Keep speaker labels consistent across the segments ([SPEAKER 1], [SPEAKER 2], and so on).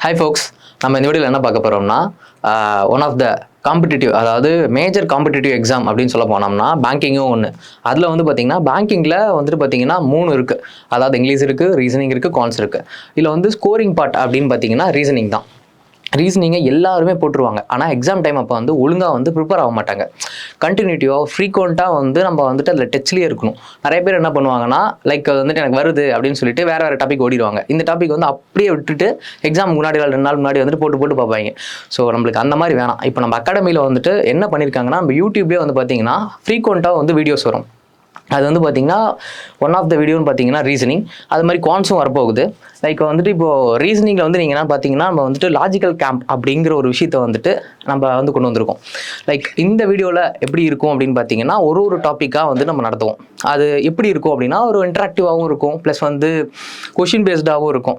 [SPEAKER 1] Hi ஃபோக்ஸ், நம்ம இந்த வீடியோவில் என்ன பார்க்க போகிறோம்னா ஒன் ஆஃப் த காம்படிட்டிவ், அதாவது மேஜர் காம்படிட்டிவ் எக்ஸாம் அப்படின்னு சொல்ல போனோம்னா பேங்கிங்கும் ஒன்று. அதில் வந்து பார்த்தீங்கன்னா பேங்கிங்கில் வந்துட்டு பார்த்தீங்கன்னா 3 இருக்குது. அதாவது இங்கிலீஷ் இருக்குது, ரீசனிங் இருக்குது, கான்ஸ் இருக்குது. இதில் வந்து ஸ்கோரிங் பார்ட் அப்படின்னு பார்த்தீங்கன்னா ரீசனிங் தான். ரீசனிங்கை எல்லாருமே போட்டுருவாங்க. ஆனால் எக்ஸாம் டைம் அப்போ வந்து ஒழுங்காக வந்து ப்ரிப்பேர் ஆக மாட்டாங்க. கண்டினியூட்டிவாக ஃப்ரீக்வெண்ட்டாக வந்து நம்ம வந்துட்டு அதில் டச்லேயே இருக்கணும். நிறைய பேர் என்ன பண்ணுவாங்கன்னா, லைக் வந்துட்டு எனக்கு வருது அப்படின்னு சொல்லிட்டு வேறு டாபிக் ஓடிடுவாங்க. இந்த டாபிக் வந்து அப்படியே விட்டுட்டு எக்ஸாம் முன்னாடி 2 நாள் முன்னாடி வந்துட்டு போட்டு பார்ப்பாங்க. ஸோ நம்மளுக்கு அந்த மாதிரி வேணாம். இப்போ நம்ம அகாடமியில் வந்துட்டு என்ன பண்ணியிருக்காங்கன்னா, நம்ம யூடியூப்லேயே வந்து பார்த்தீங்கன்னா ஃப்ரீக்வெண்ட்டாக வந்து வீடியோஸ் வரும். அது வந்து பார்த்தீங்கன்னா ஒன் ஆஃப் த வீடியோன்னு பார்த்தீங்கன்னா ரீசனிங், அது மாதிரி கான்ஸும் வரப்போகுது. லைக் வந்துட்டு இப்போது ரீசனிங்கில் வந்து நீங்கள் என்ன பார்த்தீங்கன்னா, நம்ம வந்துட்டு லாஜிக்கல் கேம்ப் அப்படிங்கிற ஒரு விஷயத்தை வந்துட்டு நம்ம வந்து கொண்டு வந்திருக்கோம். லைக் இந்த வீடியோவில் எப்படி இருக்கும் அப்படின்னு பார்த்தீங்கன்னா, ஒரு டாப்பிக்காக வந்து நம்ம நடத்துவோம். அது எப்படி இருக்கும் அப்படின்னா, ஒரு இன்ட்ராக்டிவாகவும் இருக்கும், ப்ளஸ் வந்து கொஷின் பேஸ்டாகவும் இருக்கும்.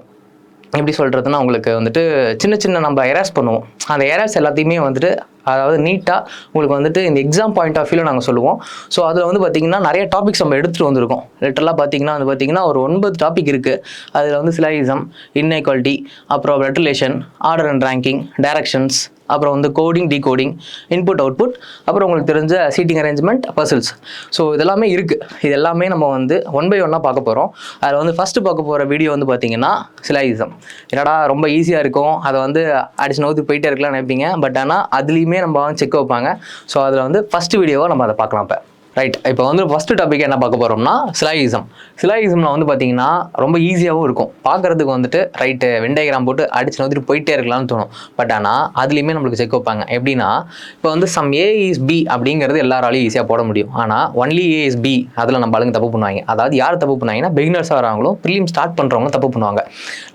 [SPEAKER 1] எப்படி சொல்கிறதுனா, உங்களுக்கு வந்துட்டு சின்ன நம்ம எரர்ஸ் பண்ணுவோம். அந்த எரர்ஸ் எல்லாத்தையுமே வந்துட்டு அதாவது நீட்டாக உங்களுக்கு வந்துட்டு இந்த எக்ஸாம் பாயிண்ட் ஆஃப் வியூவில் நாங்கள் சொல்லுவோம். ஸோ அதில் வந்து பார்த்திங்கன்னா நிறைய டாபிக்ஸ் நம்ம எடுத்துகிட்டு வந்திருக்கோம். லிட்டரலாக பார்த்திங்கன்னா ஒரு 9 டாபிக் இருக்குது. அதில் வந்து சிலாயிசம், இன்இக்வாலிட்டி, அப்புறம் blood relation, order and ranking, directions, அப்புறம் வந்து கோடிங், டீகோடிங், இன்புட் அவுட்புட், அப்புறம் உங்களுக்கு தெரிஞ்ச சீட்டிங் அரேஞ்ச்மெண்ட், பசில்ஸ். ஸோ இதெல்லாமே இருக்குது. இது எல்லாமே நம்ம வந்து 1 by 1 பார்க்க போகிறோம். அதில் வந்து ஃபஸ்ட்டு பார்க்க போகிற வீடியோ வந்து பார்த்திங்கன்னா சிலாயிசம். என்னடா ரொம்ப ஈஸியாக இருக்கும், அதை வந்து அடிச்சு நோத்து போயிட்டே இருக்கலாம்னு நினைப்பீங்க. பட் ஆனால் அதுலேயுமே நம்ம வந்து செக் வைப்பாங்க. ஸோ அதில் வந்து ஃபஸ்ட்டு வீடியோவை நம்ம அதை பார்க்கலாம். இப்போ ரைட், இப்போ வந்து ஃபஸ்ட்டு டாபிக் என்ன பார்க்க போகிறோம்னா சிலாயிசம். சிலாயிசமில் வந்து பார்த்தீங்கன்னா ரொம்ப ஈஸியாகவும் இருக்கும் பார்க்குறதுக்கு. வந்துட்டு ரைட்டு வெண்டைகிராம் போட்டு அடிச்சு நோத்திட்டு போயிட்டே இருக்கலாம்னு தோணும். பட் ஆனால் அதுலேயுமே நம்மளுக்கு செக் வைப்பாங்க. எப்படின்னா, இப்போ வந்து சம் ஏ இஸ் பி அப்படிங்கிறது எல்லாராலையும் ஈஸியாக போட முடியும். ஆனால் ஒன்லி ஏ இஸ் பி அதில் நம்ம ஆளுங்க தப்பு பண்ணுவாங்க. அதாவது யார் தப்பு பண்ணுவாங்கன்னா, பிகினர்ஸாக வராங்களோ ப்ரீலிம் ஸ்டார்ட் பண்ணுறவங்க தப்பு பண்ணுவாங்க.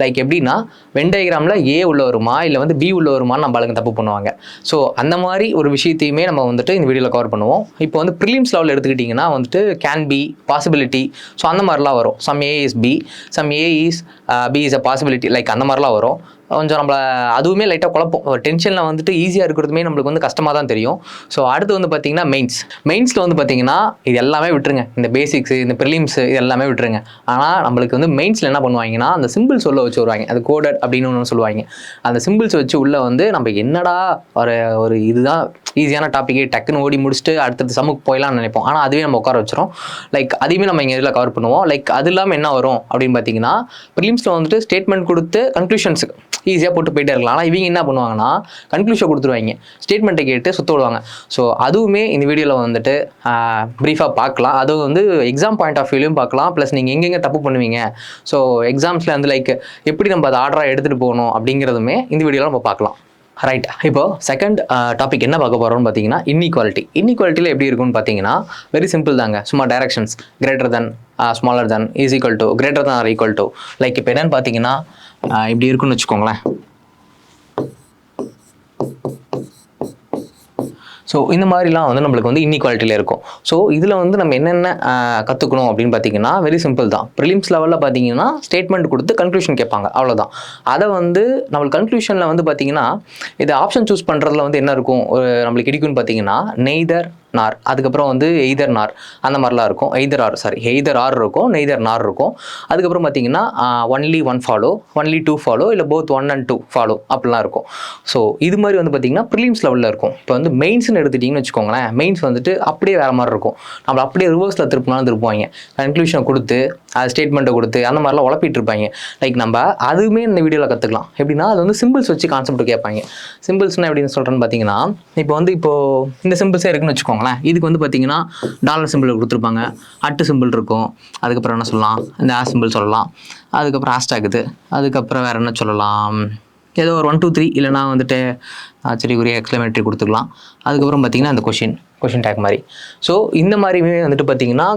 [SPEAKER 1] லைக் எப்படின்னா, வெண்டைகிராமில் ஏ உள்ள வருமா இல்லை வந்து பி உள்ள வருமானு நம்ம ஆளுங்க தப்பு பண்ணுவாங்க. ஸோ அந்த மாதிரி ஒரு விஷயத்தையுமே நம்ம வந்துட்டு இந்த வீடியோவில் கவர் பண்ணுவோம். இப்போ வந்து ப்ரிலிம்ஸ் லெவல் எடுத்துக்கிட்டிங்கன்னா வந்துட்டு கேன் பி, பாசிபிலிட்டி, ஸோ அந்த மாதிரிலாம் வரும். Some A is B, some A is B is a possibility, like அந்த மாதிரிலாம் வரும். கொஞ்சம் நம்மளை அதுவுமே லைட்டாக குழப்பம். டென்ஷனில் வந்துட்டு ஈஸியாக இருக்கிறதுமே நம்மளுக்கு வந்து கஷ்டமாக தான் தெரியும். ஸோ அடுத்து வந்து பார்த்தீங்கன்னா மெயின்ஸில் வந்து பார்த்தீங்கன்னா இது எல்லாமே விட்டுருங்க. இந்த பேசிக்ஸ், இந்த ப்ரிலிம்ஸ் இது எல்லாமே விட்டுருங்க. ஆனால் நம்மளுக்கு வந்து மெயின்ஸில் என்ன பண்ணுவாங்கன்னா, அந்த சிம்பிள்ஸ் சொல்ல வச்சு வருவாங்க. அது கோடட் அப்படின்னு ஒன்று சொல்லுவாங்க. அந்த சிம்பிள்ஸ் வச்சு உள்ளே வந்து நம்ம என்னடா ஒரு இதுதான் ஈஸியான டாப்பிக்கே டக்குன்னு ஓடி முடிச்சுட்டு அடுத்தது சமுக்கு போயிடலாம்னு நினைப்போம். ஆனால் அதுவே நம்ம உட்கார வச்சிரும். லைக் அதையுமே நம்ம இங்கே இதில் கவர் பண்ணுவோம். லைக் அது இல்லாமல் என்ன வரும் அப்படின்னு பார்த்தீங்கன்னா, ப்ரிலிம்ஸில் வந்துட்டு ஸ்டேட்மெண்ட் கொடுத்து கன்க்ளூஷன்ஸுக்கு ஈஸியாக போட்டு போயிட்டே இருக்கலாம். ஆனால் இவங்க என்ன பண்ணுவாங்கன்னா, கன்க்ளூஷன் கொடுத்துருவாங்க, ஸ்டேட்மெண்ட்டை கேட்டு சுற்ற விடுவாங்க. ஸோ அதுவுமே இந்த வீடியோவில் வந்துட்டு ப்ரீஃபாக பார்க்கலாம். அதுவும் வந்து எக்ஸாம் பாயிண்ட் ஆஃப் வியூலையும் பார்க்கலாம். ப்ளஸ் நீங்கள் எங்கெங்கே தப்பு பண்ணுவீங்க, ஸோ எக்ஸாம்ஸில் வந்து லைக் எப்படி நம்ம அதை ஆர்டராக எடுத்துகிட்டு போகணும் அப்படிங்கிறதுமே இந்த வீடியோவில் நம்ம பார்க்கலாம். ரைட், இப்போ செகண்ட் டாபிக் என்ன பார்க்க போகிறோம்னு பார்த்தீங்கன்னா இன்இக்வாலிட்டியில் எப்படி இருக்குன்னு பார்த்தீங்கன்னா வெரி சிம்பிள் தாங்க. சும்மா directions greater than, smaller than, is equal to, greater than or equal to. Like இப்போ என்னென்னு பார்த்தீங்கன்னா இப்படி இருக்குன்னு வச்சுக்கோங்களேன். ஸோ இந்த மாதிரிலாம் வந்து நம்மளுக்கு வந்து இன்இக்வாலிட்டியில் இருக்கும். ஸோ இதில் வந்து நம்ம என்னென்ன கற்றுக்கணும் அப்படின்னு பார்த்தீங்கன்னா வெரி சிம்பிள் தான். ப்ரிலிம்ஸ் லெவலில் பார்த்தீங்கன்னா ஸ்டேட்மெண்ட் கொடுத்து கன்க்ளூஷன் கேட்பாங்க, அவ்வளோதான். அதை வந்து நம்மளுக்கு கன்க்ளூஷனில் வந்து பார்த்தீங்கன்னா இது ஆப்ஷன் சூஸ் பண்ணுறதுல வந்து என்ன இருக்கும் நம்மளுக்கு கிடைக்கும்னு பார்த்தீங்கன்னா நெய்தர் நார், அதுக்கப்புறம் வந்து எய்தர் நார் அந்த மாதிரிலாம் இருக்கும். எய்தர் ஆர் இருக்கும், நெய்தர் நார் இருக்கும். அதுக்கப்புறம் பார்த்தீங்கன்னா ஒன்லி 1 ஃபாலோ, ஒன்லி 2 ஃபாலோ, இல்லை போத் 1 and 2 ஃபாலோ அப்படிலாம் இருக்கும். ஸோ இது மாதிரி வந்து பார்த்தீங்கன்னா ப்ரிலிம்ஸ் லெவலில் இருக்கும். இப்போ வந்து மெயின்ஸ்னு எடுத்துட்டிங்கன்னு வச்சுக்கோங்களேன், மெயின்ஸ் வந்துட்டு அப்படியே வேறு மாதிரி இருக்கும். நம்மளை அப்படியே ரிவர்ஸில் திருப்பினாலும் கன்க்ளூஷனை கொடுத்து அது ஸ்டேட்மெண்ட்டை கொடுத்து அந்த மாதிரிலாம் உழப்பிட்டு இருப்பாங்க. லைக் நம்ம அதுவுமே இந்த வீடியோவில் கற்றுக்கலாம். எப்படின்னா அது வந்து சிம்பிள்ஸ் வச்சு கான்செப்ட் கேட்பாங்க. சிம்பிள்ஸ்னால் எப்படின்னு சொல்கிறேன்னு பார்த்தீங்கன்னா, இப்போது இந்த சிம்பிள்ஸே இருக்குன்னு வச்சுக்கோங்களேன். இதுக்கு வந்து பார்த்தீங்கன்னா டாலர் சிம்பிள் கொடுத்துருப்பாங்க, அட்டு சிம்பிள் இருக்கும், அதுக்கப்புறம் என்ன சொல்லலாம், இந்த ஆ சிம்பிள் சொல்லலாம், அதுக்கப்புறம் ஹேஷ்டாக் இது, அதுக்கப்புறம் வேறு என்ன சொல்லலாம், ஏதோ ஒரு 1 2 3 இல்லைனா வந்துட்டு ஆச்சரியக்குரிய எக்ஸ்க்ளமேட்டரி கொடுத்துக்கலாம். அதுக்கப்புறம் பார்த்தீங்கன்னா அந்த கொஷின் டேக் மாதிரி. ஸோ இந்த மாதிரியுமே வந்துட்டு பார்த்தீங்கன்னா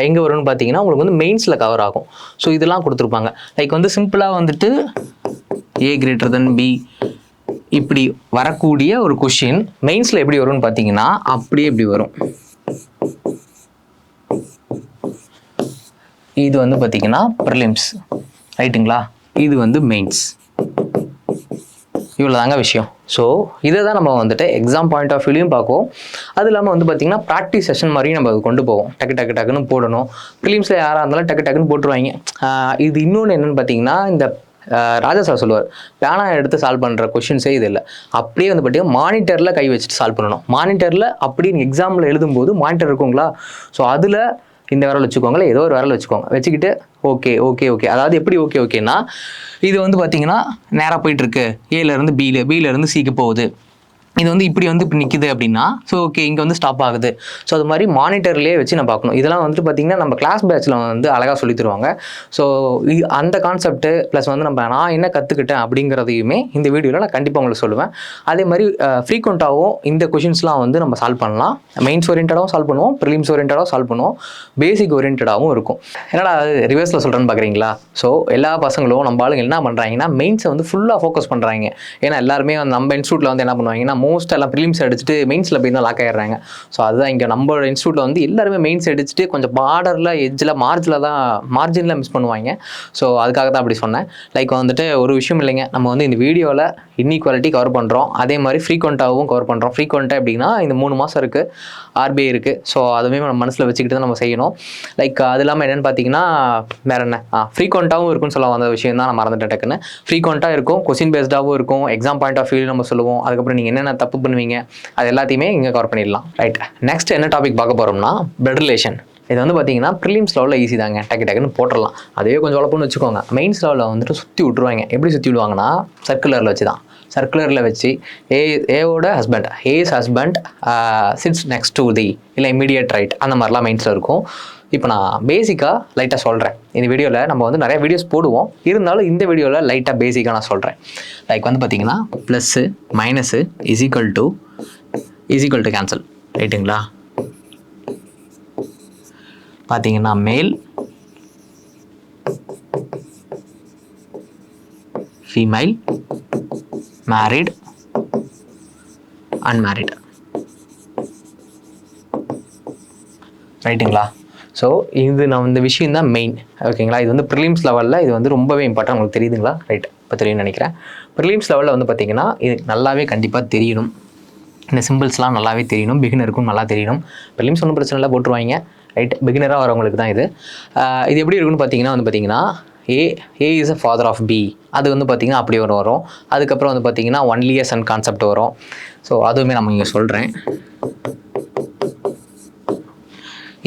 [SPEAKER 1] எங்கே வரும்னு பார்த்தீங்கன்னா உங்களுக்கு வந்து மெயின்ஸில் கவர் ஆகும். ஸோ இதெல்லாம் கொடுத்துருப்பாங்க. லைக் வந்து சிம்பிளாக வந்துட்டு ஏ கிரேட்டர் தென் பி இப்படி வரக்கூடிய ஒரு கொஷின் மெயின்ஸில் எப்படி வரும்னு பார்த்தீங்கன்னா அப்படியே இப்படி வரும். இது வந்து பார்த்தீங்கன்னா ப்ரிலிம்ஸ், ரைட்டுங்களா? இது வந்து மெயின்ஸ். இவ்வளோ தாங்க விஷயம். ஸோ இதை தான் நம்ம வந்துட்டு எக்ஸாம் பாயிண்ட் ஆஃப் வியூலையும் பார்ப்போம். அது இல்லாமல் வந்து பார்த்திங்கன்னா ப்ராக்டிஸ் செஷன் மாதிரியும் நம்ம கொண்டு போவோம். டக்குன்னு போடணும். ப்ரிலிம்ஸில் யாராக இருந்தாலும் டக்குன்னு போட்டுருவாங்க. இது இன்னொன்று என்னென்னு பார்த்தீங்கன்னா, இந்த ராஜா சார் சொல்லுவார், பேனா எடுத்து சால்வ் பண்ணுற கொஷின்ஸே இது இல்லை. அப்படியே வந்து பார்த்தீங்கன்னா மானிட்டரில் கை வச்சுட்டு சால்வ் பண்ணணும். மானிட்டரில் அப்படின்னு எக்ஸாம்பிள் எழுதும்போது மானிட்டர் இருக்குங்களா, ஸோ அதில் இந்த விரல் வச்சுக்கோங்களேன், ஏதோ ஒரு விரல் வச்சுக்கோங்க, வச்சுக்கிட்டு ஓகே ஓகே ஓகே, அதாவது எப்படி ஓகே ஓகேன்னா, இது வந்து பார்த்தீங்கன்னா நேராக போயிட்டுருக்கு, ஏலேருந்து பியிலேருந்து சிக்கு போகுது, இது வந்து இப்படி நிற்குது அப்படின்னா, ஸோ ஓகே இங்கே வந்து ஸ்டாப் ஆகுது. ஸோ அது மாதிரி மானிட்டர்லேயே வச்சு நான் பார்க்கணும். இதெல்லாம் வந்துட்டு பார்த்தீங்கன்னா நம்ம கிளாஸ் பேட்சில் வந்து அழகாக சொல்லி தருவாங்க. ஸோ அந்த கான்செப்ட்டு ப்ளஸ் வந்து நான் என்ன கற்றுக்கிட்டேன் அப்படிங்கிறதையுமே இந்த வீடியோவில் நான் கண்டிப்பாக உங்களுக்கு சொல்லுவேன். அதே மாதிரி ஃப்ரீக்வெண்ட்டாகவும் இந்த கொஷின்ஸ்லாம் வந்து நம்ம சால்வ் பண்ணலாம். மெயின்ஸ் ஓரியன்டாகவும் சால்வ் பண்ணுவோம், ப்ரிலிம்ஸ் ஓரியன்டாகவும் சால்வ் பண்ணுவோம், பேசிக் ஓரியன்டாகவும் இருக்கும். என்னடா ரிவர்ஸில் சொல்கிறேன்னு பார்க்குறீங்களா? ஸோ எல்லா பசங்களும் நம்ம ஆளுங்க என்ன பண்ணுறாங்கன்னா மெயின்ஸை வந்து ஃபுல்லாக ஃபோக்கஸ் பண்ணுறாங்க. ஏன்னா எல்லாருமே நம்ம இன்ஸ்டியூட்டில் வந்து என்ன பண்ணுவாங்கன்னா மோஸ்ட் எல்லாம் ப்ரிலிம்ஸ் அடிச்சுட்டு மெயின்ஸில் போய் தான் லாக் ஆகிடுறாங்க. ஸோ அதுதான் இங்கே நம்மளோட இன்ஸ்டியூட்டில் வந்து எல்லாருமே மெயின்ஸ் அடிச்சுட்டு கொஞ்சம் பார்டரில் எட்ஜில் மார்ஜினில் மிஸ் பண்ணுவாங்க. ஸோ அதுக்காக தான் அப்படி சொன்னேன். லைக் வந்துட்டு ஒரு விஷயம் இல்லைங்க, நம்ம வந்து இந்த வீடியோவில் இன்இக்வாலிட்டி கவர் பண்ணுறோம், அதே மாதிரி ஃப்ரீக்வெண்ட்டாகவும் கவர் பண்ணுறோம். ஃப்ரீக்வெண்ட்டாக எப்படின்னா இந்த 3 மாதம் இருக்குது, ஆர்பிஐ இருக்குது, ஸோ அதுவுமே நம்ம மனசில் வச்சுக்கிட்டு தான் நம்ம செய்யணும். லைக் அது இல்லாமல் என்னென்னு பார்த்தீங்கன்னா வேறு என்ன ஃப்ரீக்வெண்ட்டாகவும் இருக்குன்னு சொல்ல வந்த விஷயம் தான் நான் மறந்துட்டேன் டக்குன்னு. ஃப்ரீக்வெண்ட்டாக இருக்கும், கொஸ்டின் பேஸ்டாகவும் இருக்கும், எக்ஸாம் பாயிண்ட் ஆஃப் வியூ நம்ம சொல்லுவோம், அதுக்கப்புறம் நீங்கள் என்னென்ன தப்பு பண்ணுவீங்க அது எல்லாத்தையுமே இங்கே கவர் பண்ணிடலாம். ரைட், நெக்ஸ்ட் என்ன டாபிக் பார்க்க போகிறோம்னா பிளட் ரிலேஷன். இது வந்து பார்த்தீங்கன்னா ப்ரிலிம்ஸ் லெவலில் ஈஸி தாங்க, டக்குன்னு போட்டுடலாம். அதுவே கொஞ்சம் உழப்புன்னு வச்சுக்கோங்க. மெயின்ஸ் லெவலில் வந்துட்டு சுற்றி விட்ருவாங்க. எப்படி சுற்றி விடுவாங்கன்னா சர்க்குலரில் வச்சு தான், சர்க்குலரில் வச்சு ஏவோட husband, A's husband sits next to the, இல்லை இமீடியட் ரைட், அந்த மாதிரிலாம் மெயின்ஸில் இருக்கும். இப்போ நான் பேசிக்காக லைட்டாக சொல்கிறேன். இந்த வீடியோவில் நம்ம வந்து நிறைய வீடியோஸ் போடுவோம், இருந்தாலும் இந்த வீடியோவில் லைட்டாக பேசிக்காக நான் சொல்கிறேன். லைக் வந்து பார்த்தீங்கன்னா plus minus is equal to cancel, ரைட்டுங்களா? பார்த்தீங்கன்னா மேல் ஃபீமேல் மேரிட் அன்மேரிட், ரைட்டுங்களா? ஸோ இது நான் இந்த விஷயம் தான் மெயின், ஓகேங்களா? இது வந்து ப்ரிலிம்ஸ் லெவலில் இது வந்து ரொம்பவே இம்பார்ட்டன்ட். உங்களுக்கு தெரியுதுங்களா? ரைட், இப்போ தெரியும்னு நினைக்கிறேன். ப்ரிலிம்ஸ் லெவலில் வந்து பார்த்தீங்கன்னா இது நல்லாவே கண்டிப்பாக தெரியணும், இந்த சிம்பிள்ஸ்லாம் நல்லாவே தெரியணும், பிகினருக்கும் நல்லா தெரியணும். ப்ரிலிம்ஸ் ஒன்றும் பிரச்சனை இல்லை, போட்டுருவாங்க. ரைட், பிகினராக வரவங்களுக்கு தான் இது. இது எப்படி இருக்குன்னு பார்த்தீங்கன்னா A is a father of B, அது வந்து பார்த்திங்கன்னா அப்படி வரும். அதுக்கப்புறம் வந்து பார்த்திங்கன்னா ஒன்லி எ சன் கான்செப்ட் வரும். ஸோ அதுவுமே நம்ம இங்கே சொல்கிறேன்.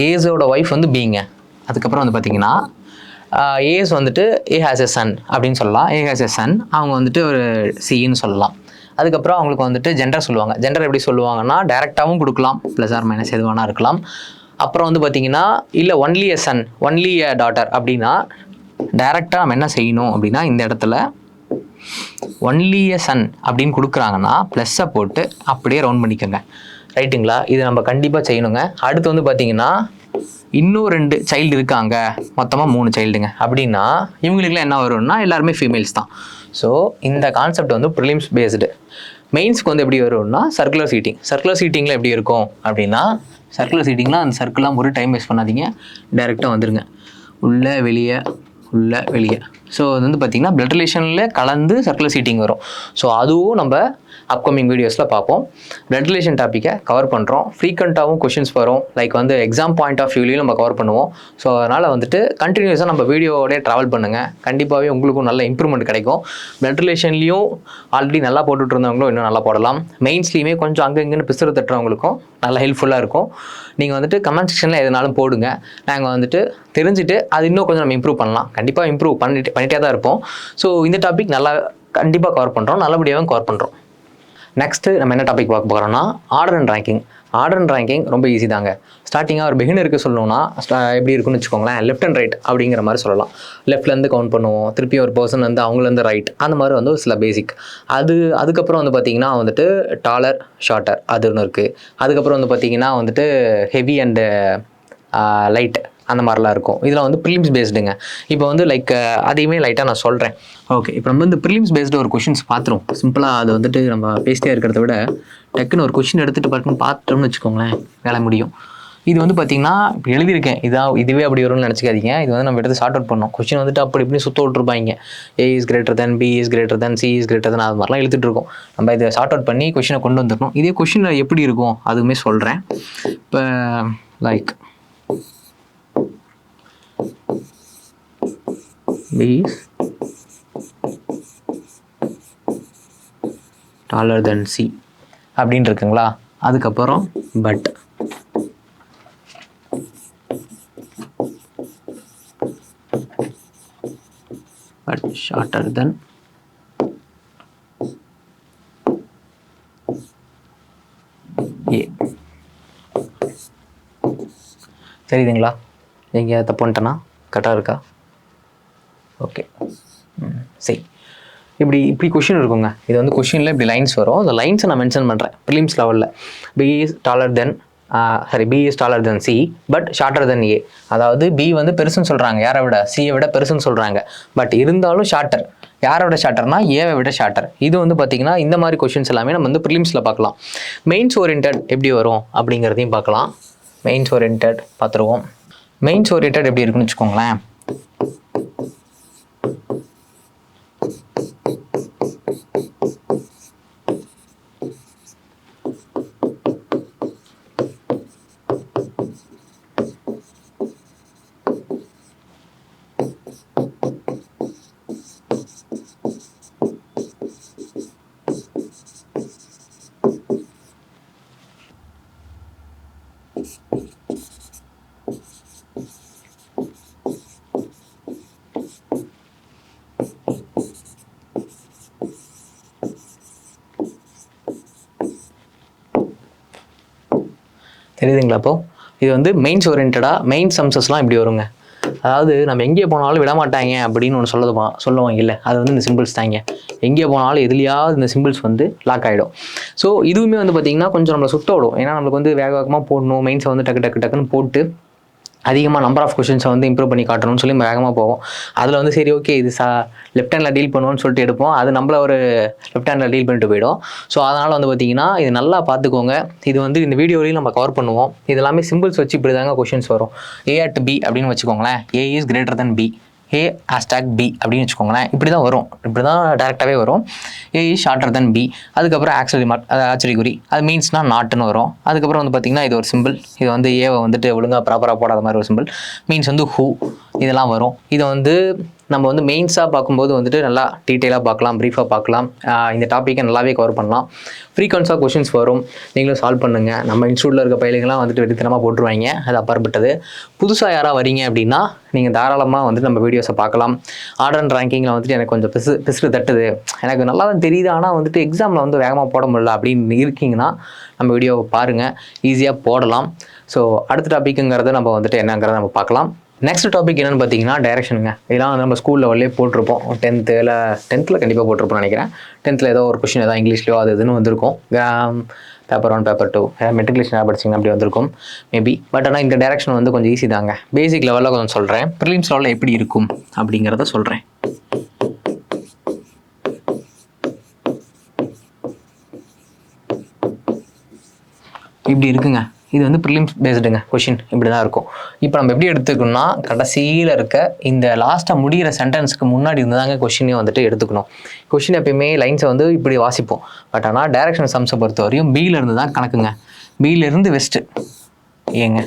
[SPEAKER 1] ஏஸோட ஒய்ஃப் வந்து பிங்க. அதுக்கப்புறம் வந்து பார்த்திங்கன்னா ஏஸ் வந்துட்டு ஏ ஹேஸ் எ சன் அப்படின்னு சொல்லலாம். ஏ ஹேஸ் எ சன், அவங்க வந்துட்டு ஒரு சின்னு சொல்லலாம். அதுக்கப்புறம் அவங்களுக்கு வந்துட்டு ஜெண்டர் சொல்லுவாங்க. ஜெண்டர் எப்படி சொல்லுவாங்கன்னா டைரெக்டாகவும் கொடுக்கலாம், ப்ளஸ் ஆர் மைனஸ் எது வேணா இருக்கலாம். அப்புறம் வந்து பார்த்திங்கன்னா இல்லை only a Sun only a daughter அப்படின்னா டைரெக்டாக நம்ம என்ன செய்யணும் அப்படின்னா இந்த இடத்துல ஒன்லி எ சன் அப்படின்னு கொடுக்குறாங்கன்னா ப்ளஸ்ஸை போட்டு அப்படியே ரவுண்ட் பண்ணிக்கோங்க, ரைட்டுங்களா? இது நம்ம கண்டிப்பாக செய்யணுங்க. அடுத்து வந்து பார்த்திங்கன்னா இன்னும் 2 சைல்டு இருக்காங்க, மொத்தமாக 3 சைல்டுங்க அப்படின்னா இவங்களுக்குலாம் என்ன வரும்னா எல்லாருமே ஃபீமேல்ஸ் தான். ஸோ இந்த கான்செப்ட் வந்து ப்ரிலிம்ஸ் பேஸ்டு. மெயின்ஸ்க்கு வந்து எப்படி வரும்னா சர்க்குலர் சீட்டிங்கில் எப்படி இருக்கும் அப்படின்னா, சர்க்குலர் சீட்டிங்லாம் அந்த சர்க்கிளாக ஒரு டைம் வேஸ்ட் பண்ணாதீங்க, டைரெக்டாக வந்துடுங்க, உள்ளே வெளியே. ஸோ அது வந்து பார்த்திங்கன்னா பிளட் ரிலேஷனில் கலந்து சர்க்குலர் சீட்டிங் வரும். ஸோ அதுவும் நம்ம அப்கமிங் வீடியோஸில் பார்ப்போம். பிளட் ரிலேஷன் டாப்பிக்கை கவர் பண்ணுறோம். ஃப்ரீக்வெண்ட்டாகவும் கொஷின்ஸ் வரும், லைக் வந்து எக்ஸாம் பாயிண்ட் ஆஃப் வியூலையும் நம்ம கவர் பண்ணுவோம். ஸோ அதனால் வந்துட்டு கண்டினியூஸாக நம்ம வீடியோவோடய ட்ராவல் பண்ணுங்கள், கண்டிப்பாகவே உங்களுக்கும் நல்ல இம்ப்ரூவ்மெண்ட் கிடைக்கும். பிளட் ரிலேஷன்லேயும் ஆல்ரெடி நல்லா போட்டுட்டு இருந்தவங்களும் இன்னும் நல்லா போடலாம். மெயின்ஸ்லேயுமே கொஞ்சம் அங்கே இங்கேன்னு பிசுறு தட்டுறவங்களுக்கும் நல்லா ஹெல்ப்ஃபுல்லாக இருக்கும். நீங்கள் வந்துட்டு கமெண்ட் செக்ஷனில் எதுனாலும் போடுங்க, நாங்கள் வந்துட்டு தெரிஞ்சுட்டு அது இன்னும் கொஞ்சம் நம்ம இம்ப்ரூவ் பண்ணலாம். கண்டிப்பாக இம்ப்ரூவ் பண்ணிட்டே தான் இருப்போம். ஸோ இந்த டாபிக் நல்லா கண்டிப்பாக கவர் பண்ணுறோம், நல்லபடியாகவும் கவர் பண்ணுறோம். நெக்ஸ்ட்டு நம்ம என்ன டாபிக் பார்க்க போகிறோம்னா ஆர்டர் அண்ட் ரேங்கிங். ரொம்ப ஈஸி தாங்க. ஸ்டார்டிங்காக ஒரு பிகினருக்கு சொல்லணும்னா எப்படி இருக்குன்னு வச்சுக்கோங்களேன், லெஃப்ட் அண்ட் ரைட் அப்படிங்கிற மாதிரி சொல்லலாம். லெஃப்ட்லேருந்து கவுண்ட் பண்ணுவோம், திருப்பி ஒரு பர்சன் வந்து அவங்களேருந்து ரைட், அந்த மாதிரி வந்து சில பேசிக். அதுக்கப்புறம் வந்து பார்த்திங்கன்னா வந்துட்டு டாலர் ஷார்ட்டர் அது ஒன்று இருக்குது. அதுக்கப்புறம் வந்து பார்த்திங்கன்னா வந்துட்டு ஹெவி அண்டு லைட் அந்த மாதிரிலாம் இருக்கும். இதில் வந்து ப்ரிலிம்ஸ் பேஸ்டுங்க. இப்போ வந்து லைக் அதையுமே லைட்டாக நான் சொல்கிறேன். ஓகே, இப்போ நம்ம வந்து ப்ரிலிம்ஸ் பேஸ்டு ஒரு கொஷின்ஸ் பார்த்துருவோம். சிம்பிளாக அது வந்துட்டு நம்ம பேசிட்டே இருக்கிறத விட டக்குன்னு ஒரு கொஷின் எடுத்துகிட்டு பார்த்துட்டோம்னு வச்சுக்கோங்களேன், வேலை முடியும். இது வந்து பார்த்திங்கன்னா இப்போ எழுதியிருக்கேன், இதுவே அப்படி வரும்னு நினச்சிக்காதீங்க. இது வந்து நம்ம எடுத்து ஷார்ட் அவுட் பண்ணோம். கொஷின் வந்துட்டு அப்படி இப்படி சுற்ற விட்ருப்பாங்க. A is greater than, B is greater than, C is greater than, அது மாதிரிலாம் எழுதிட்டு இருக்கோம். நம்ம இதை ஷார்ட் அவுட் பண்ணி கொஷினை கொண்டு வந்துடணும். இதே கொஷின் எப்படி இருக்கும் அதுவுமே சொல்கிறேன். இப்போ like B is taller than C அப்படின்னு இருக்குங்களா. அதுக்கப்புறம் but shorter than A. சரிதுங்களா? எங்கேயாவது தப்பு பண்ணிட்டேன்னா கரெக்டாக இருக்கா? ஓகே, சரி. இப்படி கொஷின் இருக்குங்க. இது வந்து கொஷினில் இப்படி லைன்ஸ் வரும். அந்த லைன்ஸை நான் மென்ஷன் பண்ணுறேன். ப்ரிலிம்ஸ் லெவலில் B is taller than B is taller than C but shorter than A. அதாவது B வந்து பெருசுன்னு சொல்கிறாங்க, யாரை விட? சியை விட பெருசுன்னு சொல்கிறாங்க. பட் இருந்தாலும் ஷார்ட்டர். யாரை விட ஷார்ட்டர்னா ஏவை விட ஷார்ட்டர். இது வந்து பார்த்தீங்கன்னா இந்த மாதிரி கொஷின்ஸ் எல்லாமே நம்ம வந்து ப்ரிலிம்ஸில் பார்க்கலாம். மெயின்ஸ் ஓரியன்டட் எப்படி வரும் அப்படிங்கிறதையும் பார்க்கலாம். மெயின்ஸ் ஓரியன்டட் பார்த்துருவோம். மெயின்ஸ் ஓரியன்டட் எப்படி இருக்குன்னு வச்சுக்கோங்களேன். தெரியுதுங்களா? அப்போது இது வந்து மெயின்ஸ் ஓரியன்டாக மெயின் சம்சஸ்லாம் இப்படி வருங்க. அதாவது நம்ம எங்கே போனாலும் விடமாட்டாங்க அப்படின்னு ஒன்று சொல்லுவாங்க இல்லை, அது வந்து இந்த சிம்பிள்ஸ் தாங்க. எங்கே போனாலும் எதுலையாவது இந்த சிம்பிள்ஸ் வந்து லாக் ஆகிடும். ஸோ இதுவுமே வந்து பார்த்திங்கன்னா கொஞ்சம் நம்மளை சுத்த விடும். ஏன்னா நம்மளுக்கு வந்து வேகமாக போடணும், மெயின்ஸை வந்து டக்குன்னு போட்டு அதிகமாக நம்பர் ஆஃப் கொஷின்ஸை வந்து இம்ப்ரூவ் பண்ணி காட்டணும்னு சொல்லி வேகமாக போவோம். அதில் வந்து சரி ஓகே இது லெஃப்ட் ஹேண்டில் டீல் பண்ணுவோன்னு சொல்லிட்டு எடுப்போம். அது நம்மள ஒரு லெஃப்ட் ஹேண்டில் டீல் பண்ணிட்டு போயிடும். ஸோ அதனால் வந்து பார்த்திங்கன்னா இது நல்லா பார்த்துக்கோங்க. இது வந்து இந்த வீடியோலையும் நம்ம கவர் பண்ணுவோம். இது எல்லாமே சிம்பிள்ஸ் வச்சு இப்படி தாங்க கொஷின்ஸ் வரும். A at B அப்படின்னு வச்சுக்கோங்களேன். A is greater than B, A hashtag B அப்படின்னு வச்சுக்கோங்களேன். இப்படி தான் வரும், இப்படி தான் டேரெக்டாகவே வரும். A is shorter than B. அதுக்கப்புறம் ஆச்சரியக்குறி, அது மீன்ஸ்னா நாட்டுன்னு வரும். அதுக்கப்புறம் வந்து பார்த்திங்கன்னா இது ஒரு சிம்பிள். இது வந்து ஏவை வந்துட்டு ஒழுங்காக ப்ராப்பராக போடாத மாதிரி ஒரு சிம்பிள். மீன்ஸ் வந்து ஹூ, இதெல்லாம் வரும். இதை வந்து நம்ம வந்து மெயின்ஸாக பார்க்கும்போது வந்துட்டு நல்லா டீட்டெயிலாக பார்க்கலாம், ப்ரீஃபாக பார்க்கலாம். இந்த டாப்பிக்கை நல்லாவே கவர் பண்ணலாம். ஃப்ரீக்வன்ஸாக கொஷின்ஸ் வரும், நீங்களும் சால்வ் பண்ணுங்கள். நம்ம இன்ஸ்டியூட்டில் இருக்க பயிலுங்கெல்லாம் வந்துட்டு வெற்றித்தனமாக போட்டுருவாங்க, அது அப்பாற்பட்டது. புதுசாக யாராக வரீங்க அப்படின்னா நீங்கள் தாராளமாக வந்துட்டு நம்ம வீடியோஸை பார்க்கலாம். ஆர்டர் அண்ட் ரேங்கிங்கில் வந்துட்டு எனக்கு கொஞ்சம் பிசுறு தட்டுது, எனக்கு நல்லா தான் தெரியுது, ஆனால் வந்துட்டு எக்ஸாமில் வந்து வேகமாக போட முடியல அப்படின்னு இருக்கீங்கன்னா நம்ம வீடியோவை பாருங்கள், ஈஸியாக போடலாம். ஸோ அடுத்த டாப்பிக்குங்கிறத நம்ம வந்துட்டு என்னங்கிறத நம்ம பார்க்கலாம். நெக்ஸ்ட் டாபிக் என்னென்னு பார்த்தீங்கன்னா டைரக்ஷனுங்க. இதெல்லாம் வந்து நம்ம ஸ்கூல் லெவல்லே போட்டிருப்போம். 10th கண்டிப்பாக போட்டிருப்போம்னு நினைக்கிறேன். 10th ஏதோ ஒரு கொஷின் ஏதாவது இங்கிலீஷ்லையோ அது இதுன்னு வந்திருக்கும். பேப்பர் 1 பேப்பர் 2 மெட்ரிகுலேஷன் படிச்சிங்கன்னா அப்படி வந்திருக்கும் மேபி. பட் ஆனால் இந்த டைரக்ஷன் வந்து கொஞ்சம் ஈஸி தாங்க. பேசிக் லெவலில் கொஞ்சம் சொல்கிறேன், ப்ரிலிம்ஸ் லெவலில் எப்படி இருக்கும் அப்படிங்கிறத சொல்கிறேன். இப்படி இருக்குங்க. இது வந்து ப்ரிலிம்ஸ் பேஸ்டுங்க கொஷின், இப்படி தான் இருக்கும். இப்போ நம்ம எப்படி எடுத்துக்கணும்னா கடைசியில் இருக்க இந்த லாஸ்ட்டாக முடிகிற சென்டென்ஸுக்கு முன்னாடி இருந்து தாங்க கொஷினே வந்துட்டு எடுத்துக்கணும். கொஷின் எப்பயுமே லைன்ஸை வந்து இப்படி வாசிப்போம். பட் ஆனால் டைரக்ஷன் சம்ஸை பொறுத்த வரையும் பியிலேருந்து தான் கணக்குங்க. பியிலேருந்து வெஸ்ட்டு ஏங்க.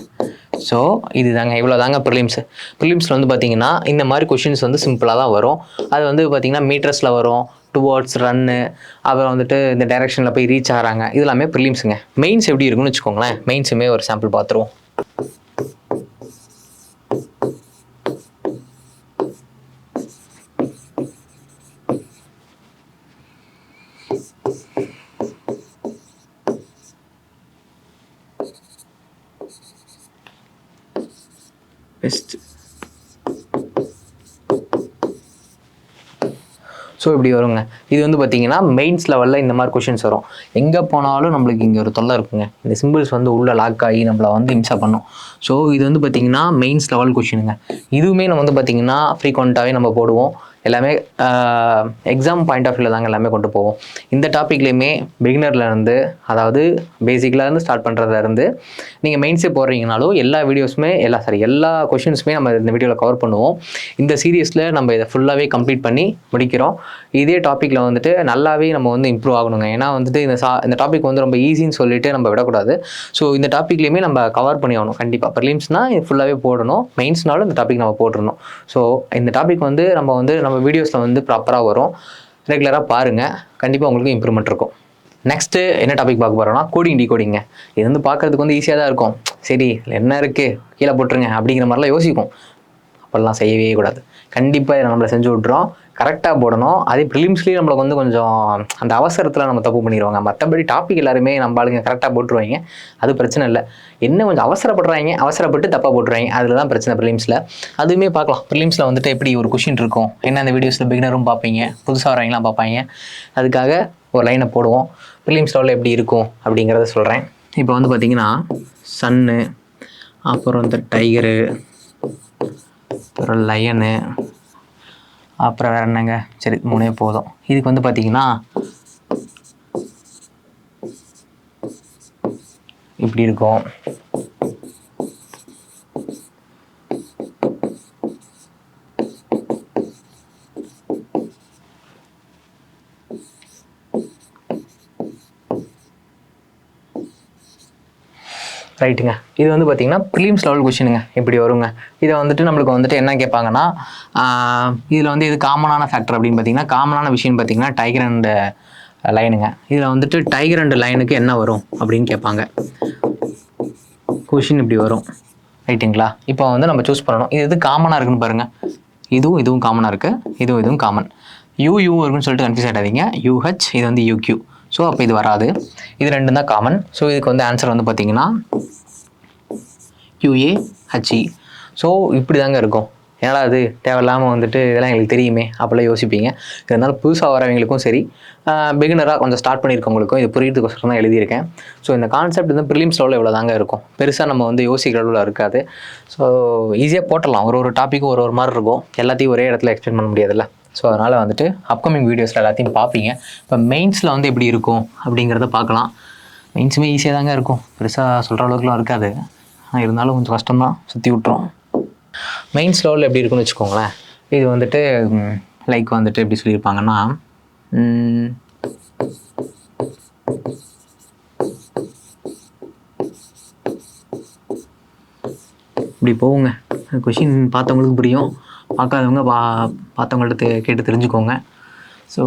[SPEAKER 1] ஸோ இது தாங்க, இவ்வளோ தாங்க ப்ரிலிம்ஸில் வந்து பார்த்திங்கன்னா இந்த மாதிரி கொஷின்ஸ் வந்து சிம்பிளாக தான் வரும். அது வந்து பார்த்திங்கன்னா மீட்டர்ஸில் வரும், டுவர்ட்ஸ் ரன்னு, அப்புறம் வந்துட்டு இந்த டைரெக்ஷனில் போய் ரீச் ஆகிறாங்க. இது எல்லாமே ப்ரிலிம்ஸுங்க. மெயின்ஸ் எப்படி இருக்குன்னு வச்சுக்கோங்களேன். மெயின்ஸுமே ஒரு சாம்பிள் பார்த்துருவோம். பெஸ்ட். ஸோ இப்படி வருங்க. இது வந்து பார்த்திங்கன்னா மெயின்ஸ் லெவலில் இந்த மாதிரி கொஷின்ஸ் வரும். எங்கே போனாலும் நம்மளுக்கு இங்கே ஒரு தொல்லை இருக்குங்க. இந்த சிம்பிள்ஸ் வந்து உள்ளே லாக் ஆகி நம்மளை வந்து இம்சா பண்ணும். ஸோ இது வந்து பார்த்திங்கன்னா மெயின்ஸ் லெவல் கொஷினுங்க. இதுவுமே நம்ம வந்து பார்த்திங்கன்னா ஃப்ரீக்வெண்ட்டாகவே நம்ம போடுவோம். எல்லாமே எக்ஸாம் பாயிண்ட் ஆஃப் வியூவில் தாங்க எல்லாமே கொண்டு போவோம். இந்த டாப்பிக்லேயுமே பிகினர்லேருந்து, அதாவது பேசிக்லேருந்து ஸ்டார்ட் பண்ணுறதுலேருந்து நீங்கள் மெயின்ஸே போடுறீங்கனாலும் எல்லா வீடியோஸுமே எல்லா கொஷின்ஸுமே நம்ம இந்த வீடியோவில் கவர் பண்ணுவோம். இந்த சீரியஸில் நம்ம இதை ஃபுல்லாகவே கம்ப்ளீட் பண்ணி முடிக்கிறோம். இதே டாப்பிக்கில் வந்துட்டு நல்லாவே நம்ம வந்து இம்ப்ரூவ் ஆகணுங்க. ஏன்னா வந்துட்டு இந்த டாபிக் வந்து ரொம்ப ஈஸின்னு சொல்லிட்டு நம்ம விடக்கூடாது. ஸோ இந்த டாப்பிக்லேயுமே நம்ம கவர் பண்ணி ஆகணும் கண்டிப்பாக. ப்ரிலிம்ஸ்னால் இது ஃபுல்லாகவே போடணும், மெயின்ஸ்னாலும் இந்த டாபிக் நம்ம போட்டுருணும். ஸோ இந்த டாபிக் வந்து நம்ம வீடியோஸில் வந்து ப்ராப்பராக வரும். ரெகுலராக பாருங்கள், கண்டிப்பாக உங்களுக்கு இம்ப்ரூவ்மெண்ட் இருக்கும். நெக்ஸ்ட்டு என்ன டாபிக் பார்க்க போகிறோம்னா கோடிங் டிகோடிங்க. இது வந்து பார்க்குறதுக்கு வந்து ஈஸியாக தான் இருக்கும். சரி என்ன இருக்குது கீழே போட்டுருங்க அப்படிங்கிற மாதிரிலாம் யோசிக்கும். அப்படிலாம் செய்யவே கூடாது. கண்டிப்பாக இதை நம்மளை செஞ்சு விட்றோம். கரெக்டாக போடணும். அதே ப்ரிலிம்ஸ்லேயும் நம்மளுக்கு வந்து கொஞ்சம் அந்த அவசரத்தில் நம்ம தப்பு பண்ணிடுவாங்க. மற்றபடி டாபிக் எல்லாருமே நம்ம ஆளுங்க கரெக்டாக போட்டுருவாங்க. அது பிரச்சனை இல்லை. என்ன கொஞ்சம் அவசரப்படுறாங்க, அவசரப்பட்டு தப்பாக போட்டுருவாங்க. அதில் தான் பிரச்சனை ப்ரிலிம்ஸில். அதுவுமே பார்க்கலாம். ப்ரிலிம்ஸில் வந்துட்டு எப்படி ஒரு கொஷின் இருக்கும், என்ன அந்த வீடியோஸில் பிகினரும் பார்ப்பீங்க, புதுசாக வரவங்களாம் பார்ப்பாங்க. அதுக்காக ஒரு லைனை போடுவோம். ப்ரிலிம்ஸ் லெவலில் எப்படி இருக்கும் அப்படிங்கிறத சொல்கிறேன். இப்போ வந்து பார்த்திங்கன்னா சன்னு, அப்புறம் இந்த டைகரு, அப்புறம் லயனு, அப்புறம் வேறு என்னங்க, சரி 3 போதும். இதுக்கு வந்து பார்த்திங்கன்னா இப்படி இருக்கும். ரைட்டுங்க. இது வந்து பார்த்திங்கன்னா ப்ரிலிம்ஸ் லெவல் கொஷினுங்க. இப்படி வருங்க. இதை வந்துட்டு நம்மளுக்கு வந்துட்டு என்ன கேட்பாங்கன்னா, இதில் வந்து இது காமனான ஃபேக்டர் அப்படின்னு பார்த்தீங்கன்னா, காமனான விஷயம் பார்த்தீங்கன்னா டைகர் அண்ட் லைனுங்க. இதில் வந்துட்டு டைகர் அண்ட் லைனுக்கு என்ன வரும் அப்படின்னு கேட்பாங்க. கொஷின் இப்படி வரும். ரைட்டுங்களா? இப்போ வந்து நம்ம சூஸ் பண்ணணும். இது எது காமனாக இருக்குன்னு பாருங்கள். இதுவும் காமனாக இருக்குது, இதுவும் காமன். யூ இருக்குன்னு சொல்லிட்டு கன்ஃபியூஸ் ஆகிடாதீங்க. யூஹெச், இது வந்து யூக்யூ. ஸோ அப்போ இது வராது. இது ரெண்டும் தான் காமன். ஸோ இதுக்கு வந்து ஆன்சர் வந்து பார்த்திங்கன்னா QAHE. ஸோ இப்படி தாங்க இருக்கும். ஏன்னா அது தேவையில்லாமல் வந்துட்டு இதெல்லாம் எங்களுக்கு தெரியுமே அப்படிலாம் யோசிப்பீங்க. இதனால் புதுசாக வரவங்களுக்கும் சரி, பிகினராக கொஞ்சம் ஸ்டார்ட் பண்ணியிருக்கவங்களுக்கும் இது புரியுறதுக்கோசரம் தான் எழுதியிருக்கேன். ஸோ இந்த கான்செப்ட் வந்து ப்ரிலிம்ஸ் லெவலில் இவ்வளோ தாங்க இருக்கும். பெருசாக நம்ம வந்து யோசிக்கிற அளவில் இருக்காது. ஸோ ஈஸியாக போட்டலாம். ஒரு டாப்பிக்கும் ஒரு மாதிரி இருக்கும். எல்லாத்தையும் ஒரே இடத்துல எக்ஸ்பிளைன் பண்ண முடியாதுல்ல. ஸோ அதனால் வந்துட்டு அப்கமிங் வீடியோஸில் எல்லாத்தையும் பார்ப்பீங்க. இப்போ மெயின்ஸில் வந்து எப்படி இருக்கும் அப்படிங்கிறத பார்க்கலாம். மெயின்ஸுமே ஈஸியாக தாங்க இருக்கும். பெருசாக சொல்கிற அளவுக்குலாம் இருக்காது. ஆனால் இருந்தாலும் கொஞ்சம் கஷ்டம்தான், சுற்றி விட்டுரும். மெயின்ஸ் லெவலில் எப்படி இருக்குன்னு வச்சுக்கோங்களேன். இது வந்துட்டு லைக் வந்துட்டு எப்படி சொல்லியிருப்பாங்கன்னா, இப்படி போகுங்க. கொஷின் பார்த்தவங்களுக்கு புரியும், பார்க்காதவங்க பார்த்தவங்கள்ட்ட கேட்டு தெரிஞ்சுக்கோங்க. ஸோ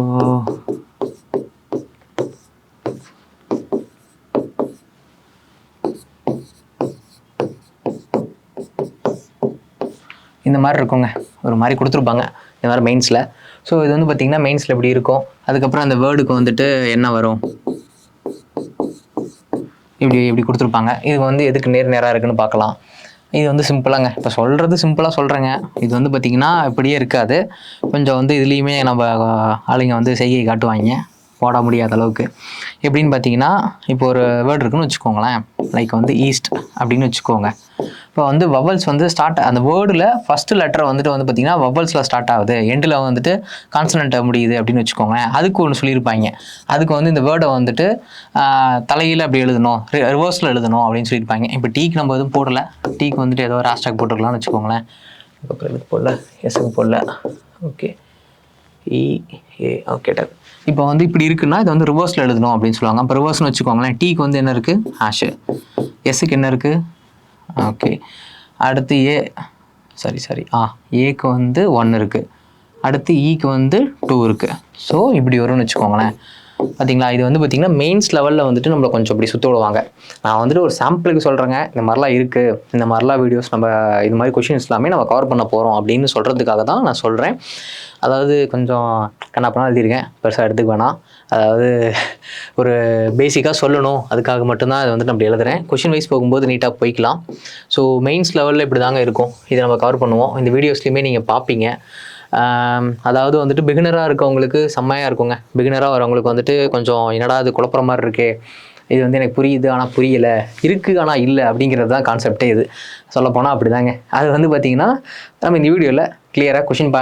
[SPEAKER 1] இந்த மாதிரி இருக்குங்க. ஒரு மாதிரி கொடுத்துருப்பாங்க இந்த மாதிரி மெயின்ஸில். ஸோ இது வந்து பார்த்திங்கன்னா மெயின்ஸில் எப்படி இருக்கும். அதுக்கப்புறம் அந்த வேர்டுக்கு வந்துட்டு என்ன வரும் இப்படி கொடுத்துருப்பாங்க. இது வந்து எதுக்கு நேராக இருக்குதுன்னு பார்க்கலாம். இது வந்து சிம்பிளாங்க. இப்போ சொல்கிறது சிம்பிளாக சொல்கிறேங்க. இது வந்து பார்த்திங்கன்னா இப்படியே இருக்காது. கொஞ்சம் வந்து இதுலேயுமே நம்ம ஆளுங்க வந்து செய்கை காட்டுவாங்க போட முடியாத அளவுக்கு. எப்படின்னு பார்த்தீங்கன்னா, இப்போ ஒரு வேர்டு இருக்குன்னு வச்சுக்கோங்களேன். லைக் வந்து ஈஸ்ட் அப்படின்னு வச்சுக்கோங்க. இப்போ வந்து வவல்ஸ் வந்து அந்த வேர்டில் ஃபஸ்ட்டு லெட்டரை வந்துட்டு வந்து பார்த்திங்கன்னா வவல்ஸில் ஸ்டார்ட் ஆகுது, எண்டில் வந்துட்டு கான்சனண்ட்டை முடியுது அப்படின்னு வச்சுக்கோங்க. அதுக்கு ஒன்று சொல்லியிருப்பாங்க. அதுக்கு வந்து இந்த வேர்டை வந்துட்டு தலையில் அப்படி எழுதணும், ரிவர்ஸில் எழுதணும் அப்படின்னு சொல்லியிருப்பாங்க. இப்போ டீக்கு நம்ம எதுவும் போடலை. டீக்கு வந்துட்டு ஏதோ ஒரு ஹேஷ்டாக் போட்டுருக்கலாம்னு வச்சுக்கோங்களேன். அதுக்கப்புறம் இதுக்கு போடல, எஸ்ஸுக்கு போடல. Okay, okay. இப்போ வந்து இப்படி இருக்குன்னா இதை வந்து ரிவர்ஸில் எழுதணும் அப்படின்னு சொல்லுவாங்க. அப்போ ரிவர்ஸ்னு வச்சுக்கோங்களேன். டீக்கு வந்து என்ன இருக்குது, ஹேஷு. எஸ்ஸுக்கு என்ன இருக்குது, ஓகே. அடுத்து ஏக்கு வந்து 1 இருக்குது. அடுத்து ஈக்கு வந்து 2 இருக்குது. ஸோ இப்படி வரும்னு வச்சுக்கோங்களேன். பார்த்தீங்களா? இது வந்து பார்த்திங்கன்னா மெயின்ஸ் லெவலில் வந்துட்டு நம்மளை கொஞ்சம் இப்படி சுற்ற விடுவாங்க. நான் வந்துட்டு ஒரு சாம்பிளுக்கு சொல்கிறேங்க. இந்த மாதிரிலாம் இருக்குது, இந்த மாதிரிலாம் வீடியோஸ் நம்ம இது மாதிரி கொஷின்ஸ் எல்லாமே நம்ம கவர் பண்ண போகிறோம் அப்படின்னு சொல்கிறதுக்காக தான் நான் சொல்கிறேன். அதாவது கொஞ்சம் கண்ணாப்பண்ணா எழுதியிருக்கேன், பெருசாக எடுத்துக்க வேணாம். அதாவது ஒரு பேசிக்காக சொல்லணும், அதுக்காக மட்டும்தான் அதை வந்துட்டு நம்ம எழுதுகிறேன். கொஷின் வைஸ் போகும்போது நீட்டாக போய்க்கலாம். ஸோ மெயின்ஸ் லெவலில் இப்படி தாங்க இருக்கும். இதை நம்ம கவர் பண்ணுவோம். இந்த வீடியோஸ்லையுமே நீங்கள் பார்ப்பீங்க. அதாவது வந்துட்டு பிகினராக இருக்கவங்களுக்கு செம்மையாக இருக்குங்க. பிகினராக வரவங்களுக்கு வந்துட்டு கொஞ்சம் என்னடா அது குழப்பற மாதிரி இருக்கே, இது வந்து எனக்கு புரியுது ஆனால் புரியலை, இருக்குது ஆனால் இல்லை அப்படிங்கிறது தான் கான்செப்டே. இது சொல்லப்போனால் அப்படி தாங்க. அது வந்து பார்த்திங்கன்னா நம்ம இந்த வீடியோவில் கிளியராக கொஷின்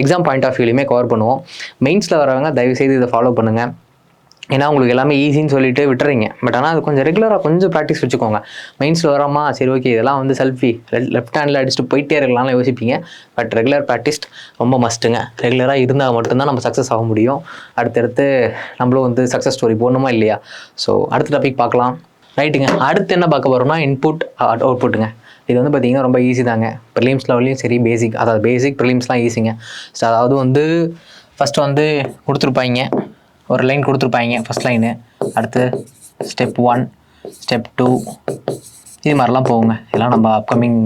[SPEAKER 1] எக்ஸாம் பாயிண்ட் ஆஃப் வியூலையுமே கவர் பண்ணுவோம். மெயின்ஸில் வரவங்க தயவுசெய்து இதை ஃபாலோ பண்ணுங்கள். ஏன்னா உங்களுக்கு எல்லாமே ஈஸின்னு சொல்லிட்டு விட்டுறீங்க. பட் ஆனால் அது கொஞ்சம் ரெகுலராக கொஞ்சம் ப்ராக்டிஸ் வச்சுக்கோங்க. மைண்ட்ஸில் வராமா, சரி ஓகே இதெல்லாம் வந்து செல்ஃபி லெஃப்ட் ஹேண்டில் அடிச்சுட்டு போயிட்டே இருக்கலாம்னு யோசிப்பீங்க. பட் ரெகுலர் ப்ராக்டிஸ் ரொம்ப மஸ்ட்டுங்க. ரெகுலராக இருந்தால் மட்டும்தான் நம்ம சக்ஸஸ் ஆக முடியும். அடுத்தடுத்து நம்மளும் வந்து சக்ஸஸ் ஸ்டோரி போடணுமா இல்லையா? ஸோ அடுத்த டாபிக் பார்க்கலாம். ரைட்டுங்க. அடுத்து என்ன பார்க்க போகிறோம்னா இன்புட் அவுட்புட்டுங்க. இது வந்து பார்த்திங்கன்னா ரொம்ப ஈஸி தாங்க. ப்ரிலிம்ஸ் லெவல்லையும் சரி, பேசிக் ப்ரிலிம்ஸ்லாம் ஈஸிங்க. ஸோ அதாவது வந்து ஃபஸ்ட்டு வந்து கொடுத்துருப்பாங்க. ஒரு லைன் கொடுத்துருப்பாங்க ஃபஸ்ட் லைனு, அடுத்து ஸ்டெப் 1 ஸ்டெப் 2 இது மாதிரிலாம் போகுங்க. இதெல்லாம் நம்ம அப்கமிங்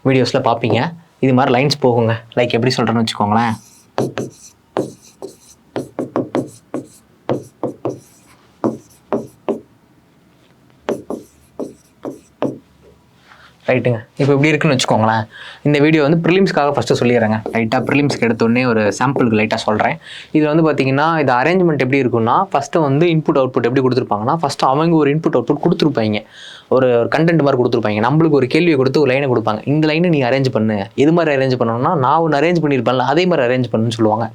[SPEAKER 1] வீடியோஸில் பார்ப்பீங்க. இது மாதிரி லைன்ஸ் போகுங்க. லைக் எப்படி சொல்கிறேன்னு வச்சுக்கோங்களேன். ரைட்டுங்க. இப்போ இப்படி இருக்குன்னு வச்சுக்கோங்களேன். இந்த வீடியோ வந்து ப்ரிலிம்ஸ்க்காக ஃபஸ்ட்டு சொல்லிடுறேங்க. ரைட்டாக ப்ரிலிம்ஸ்க்கு எடுத்தோடனே ஒரு சாம்பிளுக்கு லைட்டாக சொல்கிறேன். இதில் வந்து பார்த்தீங்கன்னா இது அரேஞ்ச்மெண்ட் எப்படி இருக்குன்னா, ஃபஸ்ட்டு வந்து இன்புட் அவுட்புட் எப்படி கொடுத்துருப்பாங்கன்னா, ஃபஸ்ட்டு அவங்க ஒரு இன்புட் அவுட்புட் கொடுத்துருப்பாங்க. ஒரு கண்டென்ட் மாதிரி கொடுத்துருப்பாங்க. நம்மளுக்கு ஒரு கேள்வியை கொடுத்து ஒரு லைனை கொடுப்பாங்க. இந்த லைனை நீ அரேஞ்ச் பண்ணு. எது மாதிரி அரேஞ்ச் பண்ணணும்னா, நான் ஒன்று அரேஞ்ச் பண்ணியிருப்பேன்ல அதே மாதிரி அரேஞ்ச் பண்ணுன்னு சொல்லுவாங்க.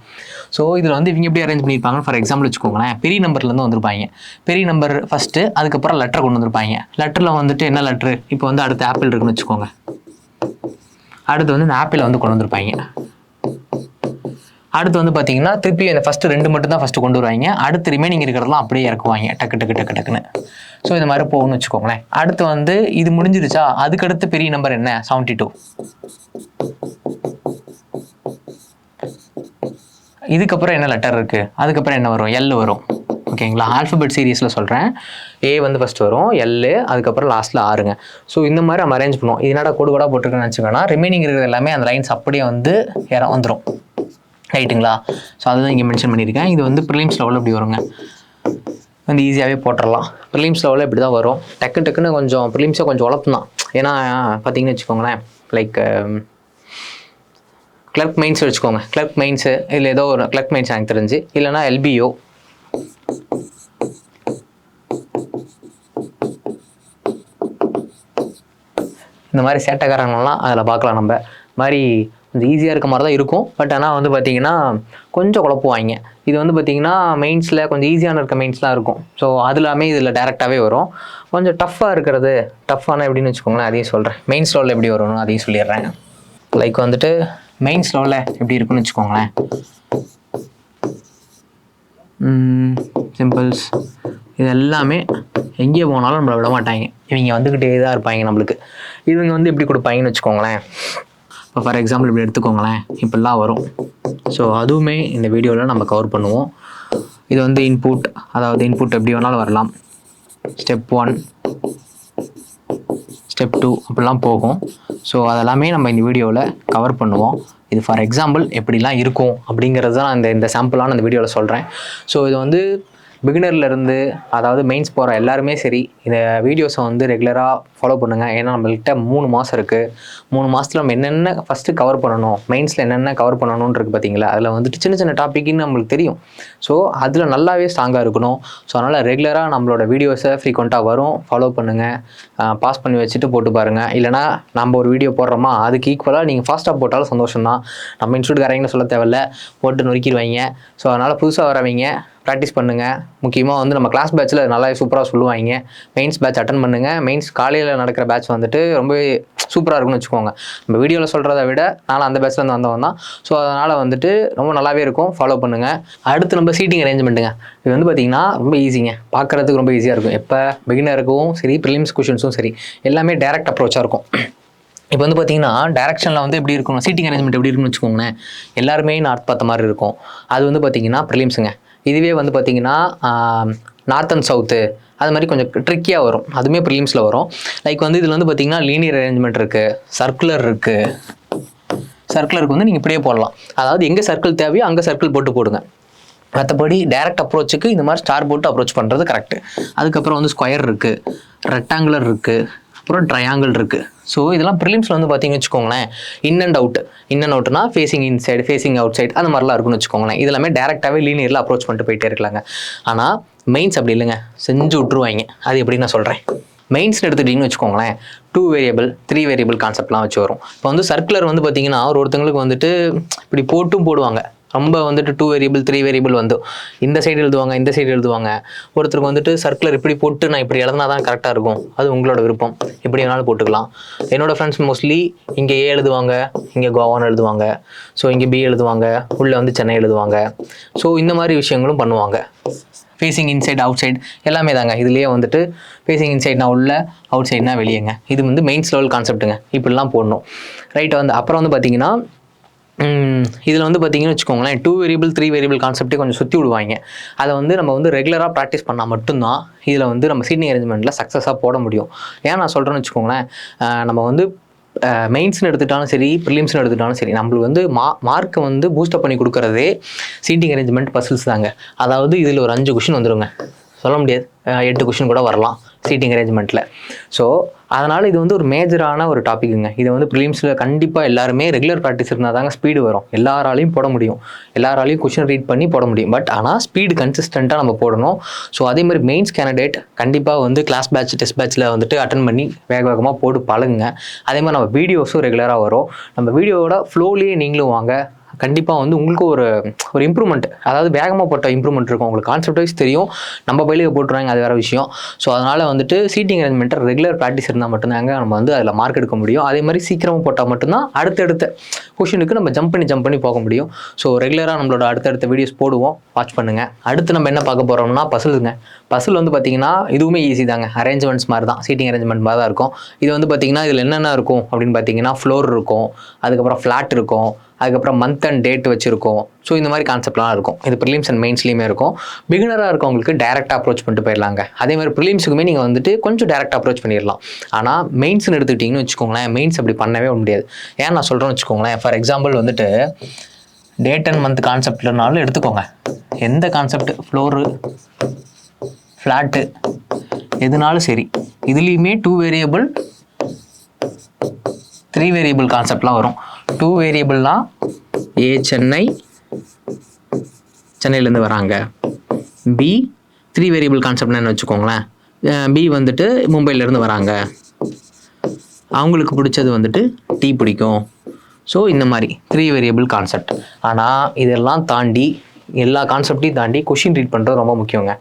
[SPEAKER 1] ஸோ இதில் வந்து இவங்க எப்படி அரேஞ்ச் பண்ணியிருப்பாங்க, ஃபார் எக்ஸாம்பிள் வச்சுக்கோங்களேன். பெரிய நம்பர்லேருந்து வந்திருப்பாங்க. பெரிய நம்பர் ஃபஸ்ட்டு, அதுக்கப்புறம் லெட்டர் கொண்டு வந்திருப்பாங்க. லெட்டரில் வந்துட்டு என்ன லெட்ரு, இப்போ வந்து அடுத்து ஆப்பிள் இருக்குன்னு வச்சுக்கோங்க. அடுத்து வந்து இந்த ஆப்பிளை வந்து கொண்டு வந்திருப்பாங்க. அடுத்து வந்து பார்த்தீங்கன்னா திருப்பி அந்த ஃபஸ்ட்டு 2 மட்டும் தான் ஃபஸ்ட்டு கொண்டு வருவாங்க. அடுத்து ரிமைனிங் இருக்கிறதெல்லாம் அப்படியே இறக்குவாங்க டக்குன்னு. ஸோ இது மாதிரி போகணும்னு வச்சுக்கோங்களேன். அடுத்து வந்து இது முடிஞ்சிருச்சா, அதுக்கடுத்து பெரிய நம்பர் என்ன 72. இதுக்கப்புறம் என்ன லெட்டர் இருக்குது, அதுக்கப்புறம் என்ன வரும், எல் வரும். ஓகேங்களா, ஆல்ஃபபெட் சீரீஸில் சொல்கிறேன். ஏ வந்து ஃபஸ்ட்டு வரும், எல், அதுக்கப்புறம் லாஸ்ட்டில் ஆறுங்க. ஸோ இந்த மாதிரி நம்ம அரேஞ்ச் பண்ணுவோம். இது என்னடா கோடு கோடாக போட்டிருக்கேன்னு வச்சுக்கோன்னா, ரிமைனிங் இருக்கிறது எல்லாமே அந்த லைன்ஸ் அப்படியே வந்து வந்துடும். ரைட்டுங்களா. ஸோ அதுதான் இங்கே மென்ஷன் பண்ணியிருக்கேன். இது வந்து ப்ரிலிம்ஸ் லெவலில் இப்படி வருங்க. வந்து ஈஸியாகவே போட்டுடலாம். ப்ரிலிம்ஸ் லெவலில் இப்படி தான் வரும். டக்குன்னு கொஞ்சம் ப்ரிலிம்ஸை கொஞ்சம் உழப்பு தான். ஏன்னா பார்த்தீங்கன்னு வச்சுக்கோங்களேன், லைக் கிளர்க் மெயின்ஸ் வச்சுக்கோங்க. கிளர்க் மெயின்ஸு இல்லை ஏதோ ஒரு கிளர்க் மெயின்ஸ் எனக்கு தெரிஞ்சு, இல்லைனா எல்பிஓ, இந்த மாதிரி சேட்டைக்காரங்களாம் அதில் பார்க்கலாம். நம்ம மாதிரி கொஞ்சம் ஈஸியாக இருக்க மாதிரி தான் இருக்கும். பட் ஆனால் வந்து பார்த்திங்கன்னா கொஞ்சம் குழப்புவாங்க. இது வந்து பார்த்திங்கன்னா மெயின்ஸில் கொஞ்சம் ஈஸியான இருக்க மெயின்ஸ்லாம் இருக்கும். ஸோ அதுலாமே இதில் டேரெக்டாகவே வரும். கொஞ்சம் டஃப்பாக இருக்கிறது, டஃப்பான எப்படின்னு வச்சுக்கோங்களேன், அதையும் சொல்கிறேன். மெயின்ஸ் லெவலில் எப்படி வரும்னு அதையும் சொல்லிடுறேன். லைக் வந்துட்டு மெயின்ஸ் லெவலில் எப்படி இருக்குன்னு வச்சுக்கோங்களேன். சிம்பிள்ஸ் இது எல்லாமே எங்கே போனாலும் நம்மளை விட மாட்டாங்க. இவங்க வந்துக்கிட்டே தான் இருப்பாங்க நம்மளுக்கு. இவங்க வந்து எப்படி கொடுப்பாங்கன்னு வச்சுக்கோங்களேன். இப்போ ஃபார் எக்ஸாம்பிள் இப்படி எடுத்துக்கோங்களேன், இப்படிலாம் வரும். ஸோ அதுவுமே இந்த வீடியோவில் நம்ம கவர் பண்ணுவோம். இது வந்து இன்புட், அதாவது இன்புட் எப்படி வேணாலும் வரலாம். ஸ்டெப் 1 ஸ்டெப் 2 அப்படிலாம் போகும். ஸோ அதெல்லாமே நம்ம இந்த வீடியோவில் கவர் பண்ணுவோம். இது ஃபார் எக்ஸாம்பிள் எப்படிலாம் இருக்கும் அப்படிங்கிறது தான் நான் இந்த சாம்பிளான அந்த வீடியோவில் சொல்கிறேன். ஸோ இது வந்து பிகினர்லேருந்து அதாவது மெயின்ஸ் போகிற எல்லாருமே சரி இந்த வீடியோஸை வந்து ரெகுலராக ஃபாலோ பண்ணுங்கள். ஏன்னா நம்மள்கிட்ட 3 மாதம் இருக்குது. 3 மாதத்தில் நம்ம என்னென்ன ஃபஸ்ட்டு கவர் பண்ணணும், மெயின்ஸில் என்னென்ன கவர் பண்ணணும்னு இருக்குது பார்த்தீங்களா. அதில் வந்துட்டு சின்ன சின்ன டாப்பிக்குன்னு நம்மளுக்கு தெரியும். ஸோ அதில் நல்லாவே ஸ்ட்ராங்காக இருக்கணும். ஸோ அதனால் ரெகுலராக நம்மளோட வீடியோஸை ஃப்ரீக்வெண்ட்டாக வரும், ஃபாலோ பண்ணுங்கள். பாஸ் பண்ணி வச்சுட்டு போட்டு பாருங்கள். இல்லைனா நம்ம ஒரு வீடியோ போடுறோமா அதுக்கு ஈக்குவலாக நீங்கள் ஃபாஸ்ட்டாக போட்டாலும் சந்தோஷம் தான். நம்ம இன்ஸ்டியூட்காரங்கன்னு சொல்ல தேவையில்ல, போட்டு நொறுக்கிடுவாங்க. ஸோ அதனால் புதுசாக வரவங்க ப்ராக்டிஸ் பண்ணுங்கள். முக்கியமாக வந்து நம்ம கிளாஸ் பேட்சில் நல்லா சூப்பராக சொல்லுவாங்க. மெயின்ஸ் பேட்ச் அட்டன் பண்ணுங்கள். மெயின்ஸ் காலையில் நடக்கிற பேட்ச் வந்துட்டு ரொம்ப சூப்பராக இருக்குன்னு வச்சுக்கோங்க. நம்ம வீடியோவில் சொல்கிறத விட நான் அந்த பேட்ச்லேருந்து வந்தவன் தான். ஸோ அதனால் வந்துட்டு ரொம்ப நல்லாவே இருக்கும், ஃபாலோ பண்ணுங்கள். அடுத்து நம்ம சீட்டிங் அரேஞ்ச்மெண்ட்டுங்க. இது வந்து பார்த்திங்கன்னா ரொம்ப ஈஸிங்க, பார்க்குறதுக்கு ரொம்ப ஈஸியாக இருக்கும். எப்போ பிகினருக்கும் சரி ப்ரிலிம்ஸ் கொஷின்ஸும் சரி எல்லாமே டைரக்ட் அப்ரோச்சாக இருக்கும். இப்போ வந்து பார்த்தீங்கன்னா டைரக்ஷனில் வந்து எப்படி இருக்கணும், சீட்டிங் அரேஞ்ச்மெண்ட் எப்படி இருக்குன்னு வச்சுக்கோங்களேன். எல்லாருமே நார்த் பார்த்த மாதிரி இருக்கும். அது வந்து பார்த்திங்கன்னா ப்ரிலிம்ஸுங்க. இதுவே வந்து பார்த்திங்கன்னா நார்த் அண்ட் சவுத்து அது மாதிரி கொஞ்சம் ட்ரிக்கியாக வரும். அதுவுமே ப்ரிலிம்ஸில் வரும். லைக் வந்து இதில் வந்து பார்த்திங்கன்னா லீனியர் அரேஞ்ச்மெண்ட் இருக்குது, சர்க்குலர் இருக்குது. சர்க்குலருக்கு வந்து நீங்கள் இப்படியே போடலாம். அதாவது எங்கே சர்க்கிள் தேவையோ அங்கே சர்க்கிள் போட்டு போடுங்க. மற்றபடி டைரக்ட் அப்ரோச்சுக்கு இந்த மாதிரி ஸ்டார் போட்டு அப்ரோச் பண்ணுறது கரெக்டு. அதுக்கப்புறம் வந்து ஸ்கொயர் இருக்குது, ரெக்டாங்குலர் இருக்குது, அப்புறம் ட்ரையாங்கிள் இருக்குது. ஸோ இதெல்லாம் ப்ரிலிம்ஸில் வந்து பார்த்தீங்கன்னு வச்சுக்கோங்களேன் இன் அண்ட் அவுட்னா facing inside, facing outside அந்த மாதிரிலாம் இருக்குன்னு வச்சுக்கோங்களேன். இதெல்லாமே டேரெக்டாகவே லீனியரில் அப்ரோச் பண்ணிட்டு போயிட்டே இருக்கலாங்க. ஆனால் மெயின்ஸ் அப்படி இல்லைங்க, செஞ்சு விட்ருவாங்க. அது எப்படி நான் சொல்கிறேன். மெயின்ஸ் எடுத்துக்கிட்டிங்கன்னு வச்சுக்கோங்களேன் 2 வேரியபிள் 3 வேரியபிள் கான்செப்ட்லாம் வச்சு வரும். இப்போ வந்து சர்க்குலர் வந்து பார்த்தீங்கன்னா ஒருத்தங்களுக்கு வந்துட்டு இப்படி போட்டும் போடுவாங்க. ரொம்ப வந்துட்டு 2 வேரியபிள் 3 வேரியபிள் வந்து இந்த சைடு எழுதுவாங்க, இந்த சைடு எழுதுவாங்க. ஒருத்தருக்கு வந்துட்டு சர்க்குலர் இப்படி போட்டு நான் இப்படி எழுதுனா தான் கரெக்டாக இருக்கும். அது உங்களோட விருப்பம், எப்படி வேணாலும் போட்டுக்கலாம். என்னோடய ஃப்ரெண்ட்ஸ் மோஸ்ட்லி இங்கே ஏ எழுதுவாங்க, இங்கே கோவான்னு எழுதுவாங்க. ஸோ இங்கே பி எழுதுவாங்க, உள்ளே வந்து சென்னை எழுதுவாங்க. ஸோ இந்த மாதிரி விஷயங்களும் பண்ணுவாங்க. ஃபேஸிங் இன்சைட் அவுட் சைடு எல்லாமே தாங்க. இதுலேயே வந்துட்டு ஃபேஸிங் இன்சைட்னா உள்ள, அவுட் சைட்னா வெளியேங்க. இது வந்து மெயின்ஸ் லெவல் கான்செப்ட்டுங்க. இப்படிலாம் போடணும். ரைட் வந்து அப்புறம் வந்து பார்த்தீங்கன்னா இதில் வந்து பார்த்தீங்கன்னு வச்சுக்கோங்களேன் 2 வேரியபிள் 3 வேரியபிள் கான்செப்டே கொஞ்சம் சுற்றி விடுவாங்க. அதை வந்து நம்ம வந்து ரெகுலராக ப்ராக்டிஸ் பண்ணால் மட்டும்தான் இதில் வந்து நம்ம சீட்டிங் அரேஞ்ச்மெண்ட்டில் சக்ஸஸாக போட முடியும். ஏன் நான் சொல்கிறேன்னு வச்சுக்கோங்களேன், நம்ம வந்து மெயின்ஸ்னு எடுத்துட்டாலும் சரி, ப்ரிலிம்ஸ்னு எடுத்துட்டாலும் சரி, நம்மளுக்கு வந்து மார்க்கை வந்து பூஸ்டப் பண்ணி கொடுக்குறதே சீட்டிங் அரேஞ்ச்மெண்ட் பசில்ஸ் தாங்க. அதாவது இதில் ஒரு 5 கொஷின் வந்துடுங்க, சொல்ல முடியாது 8 கொஷின் கூட வரலாம் சீட்டிங் அரேஞ்ச்மெண்ட்டில். ஸோ அதனால் இது வந்து ஒரு மேஜரான ஒரு டாப்பிக்குங்க. இதை வந்து ப்ரிலிம்ஸில் கண்டிப்பாக எல்லாருமே ரெகுலர் ப்ராக்டிஸ் இருந்தால் தாங்க ஸ்பீடு வரும். எல்லாராலையும் போட முடியும், எல்லாராலையும் கொஷின் ரீட் பண்ணி போட முடியும். பட் ஆனால் ஸ்பீடு கன்சிஸ்டண்ட்டாக நம்ம போடணும். ஸோ அதே மாதிரி மெயின்ஸ் கேண்டிடேட் கண்டிப்பாக வந்து கிளாஸ் பேட்ச் டெஸ்ட் பேட்ச்சில் வந்துட்டு அட்டன் பண்ணி வேகமாக போட்டு பழகுங்க. அதே மாதிரி நம்ம வீடியோஸும் ரெகுலராக வரும். நம்ம வீடியோவோட ஃப்ளோலேயே நீங்களும் வாங்க. கண்டிப்பாக வந்து உங்களுக்கு ஒரு இம்ப்ரூவ்மெண்ட், அதாவது வேகமாக போட்ட இம்ப்ரூவ்மெண்ட் இருக்கும். உங்களுக்கு கான்செப்ட் வைஸ் தெரியும், நம்ம பயிலுக்கு போட்டுருவாங்க, அது வேறு விஷயம். ஸோ அதனால் வந்துட்டு சீட்டிங் அரேஞ்ச்மெண்ட்டை ரெகுலர் ப்ராக்டிஸ் இருந்தால் மட்டும்தாங்க நம்ம வந்து அதில் மார்க் எடுக்க முடியும். அதே மாதிரி சீக்கிரமாக போட்டால் மட்டும்தான் அடுத்தடுத்த கொஷினுக்கு நம்ம ஜம்ப் பண்ணி போக முடியும். ஸோ ரெகுலராக நம்மளோட அடுத்தடுத்த வீடியோஸ் போடுவோம், வாட்ச் பண்ணுங்கள். அடுத்து நம்ம என்ன பார்க்க போகிறோம்னா பசிலுங்க. பசில் வந்து பார்த்திங்கன்னா இதுவுமே ஈஸி தாங்க, அரேஞ்ச்மெண்ட்ஸ் மாதிரி தான், சீட்டிங் அரேஞ்ச்மெண்ட் மாதிரி தான் இருக்கும். இது வந்து பார்த்திங்கன்னா இதில் என்னென்ன இருக்கும் அப்படின்னு பார்த்தீங்கன்னா ஃப்ளோர் இருக்கும், அதுக்கப்புறம் ஃப்ளாட் இருக்கும், அதுக்கப்புறம் மந்த் அண்ட் டேட் வச்சுருக்கோம். ஸோ இந்த மாதிரி கான்செப்ட்லாம் இருக்கும். இது ப்ரிலிம்ஸ் அண்ட் மெயின்ஸ்லேயுமே இருக்கும். பிகினராக இருக்கவங்களுக்கு டேரெக்டாக அப்ரோச் பண்ணிட்டு போயிடலாங்க. அதே மாதிரி ப்ரிலிம்ஸுக்குமே நீங்கள் வந்துட்டு கொஞ்சம் டேரெக்டாக அப்ரோச் பண்ணிடலாம். ஆனால் மெயின்ஸ்னு எடுத்துக்கிட்டிங்கன்னு வச்சுக்கோங்களேன், மெயின்ஸ் அப்படி பண்ணவே முடியாது. ஏன் நான் சொல்கிறேன்னு வச்சுக்கோங்களேன், ஃபார் எக்ஸாம்பிள் வந்துட்டு டேட் அண்ட் மந்த் கான்செப்ட்லனாலும் எடுத்துக்கோங்க, எந்த கான்செப்ட் ஃப்ளோரு ஃப்ளாட்டு எதுனாலும் சரி, இதுலேயுமே 2 வேரியபிள் 3 வேரியபிள் கான்செப்ட்லாம் வரும். 2 வேரியபிள்லாம் ஏ சென்னையிலேருந்து வராங்க, பி 3 வேரியபிள் கான்செப்ட்னு வச்சுக்கோங்களேன், பி வந்துட்டு மும்பையிலேருந்து வராங்க, அவங்களுக்கு பிடிச்சது வந்துட்டு டீ பிடிக்கும். ஸோ இந்த மாதிரி 3 வேரியபிள் கான்செப்ட். ஆனால் இதெல்லாம் தாண்டி, எல்லா கான்செப்டையும் தாண்டி கொஷின் ரீட் பண்ணுறது ரொம்ப முக்கியங்க.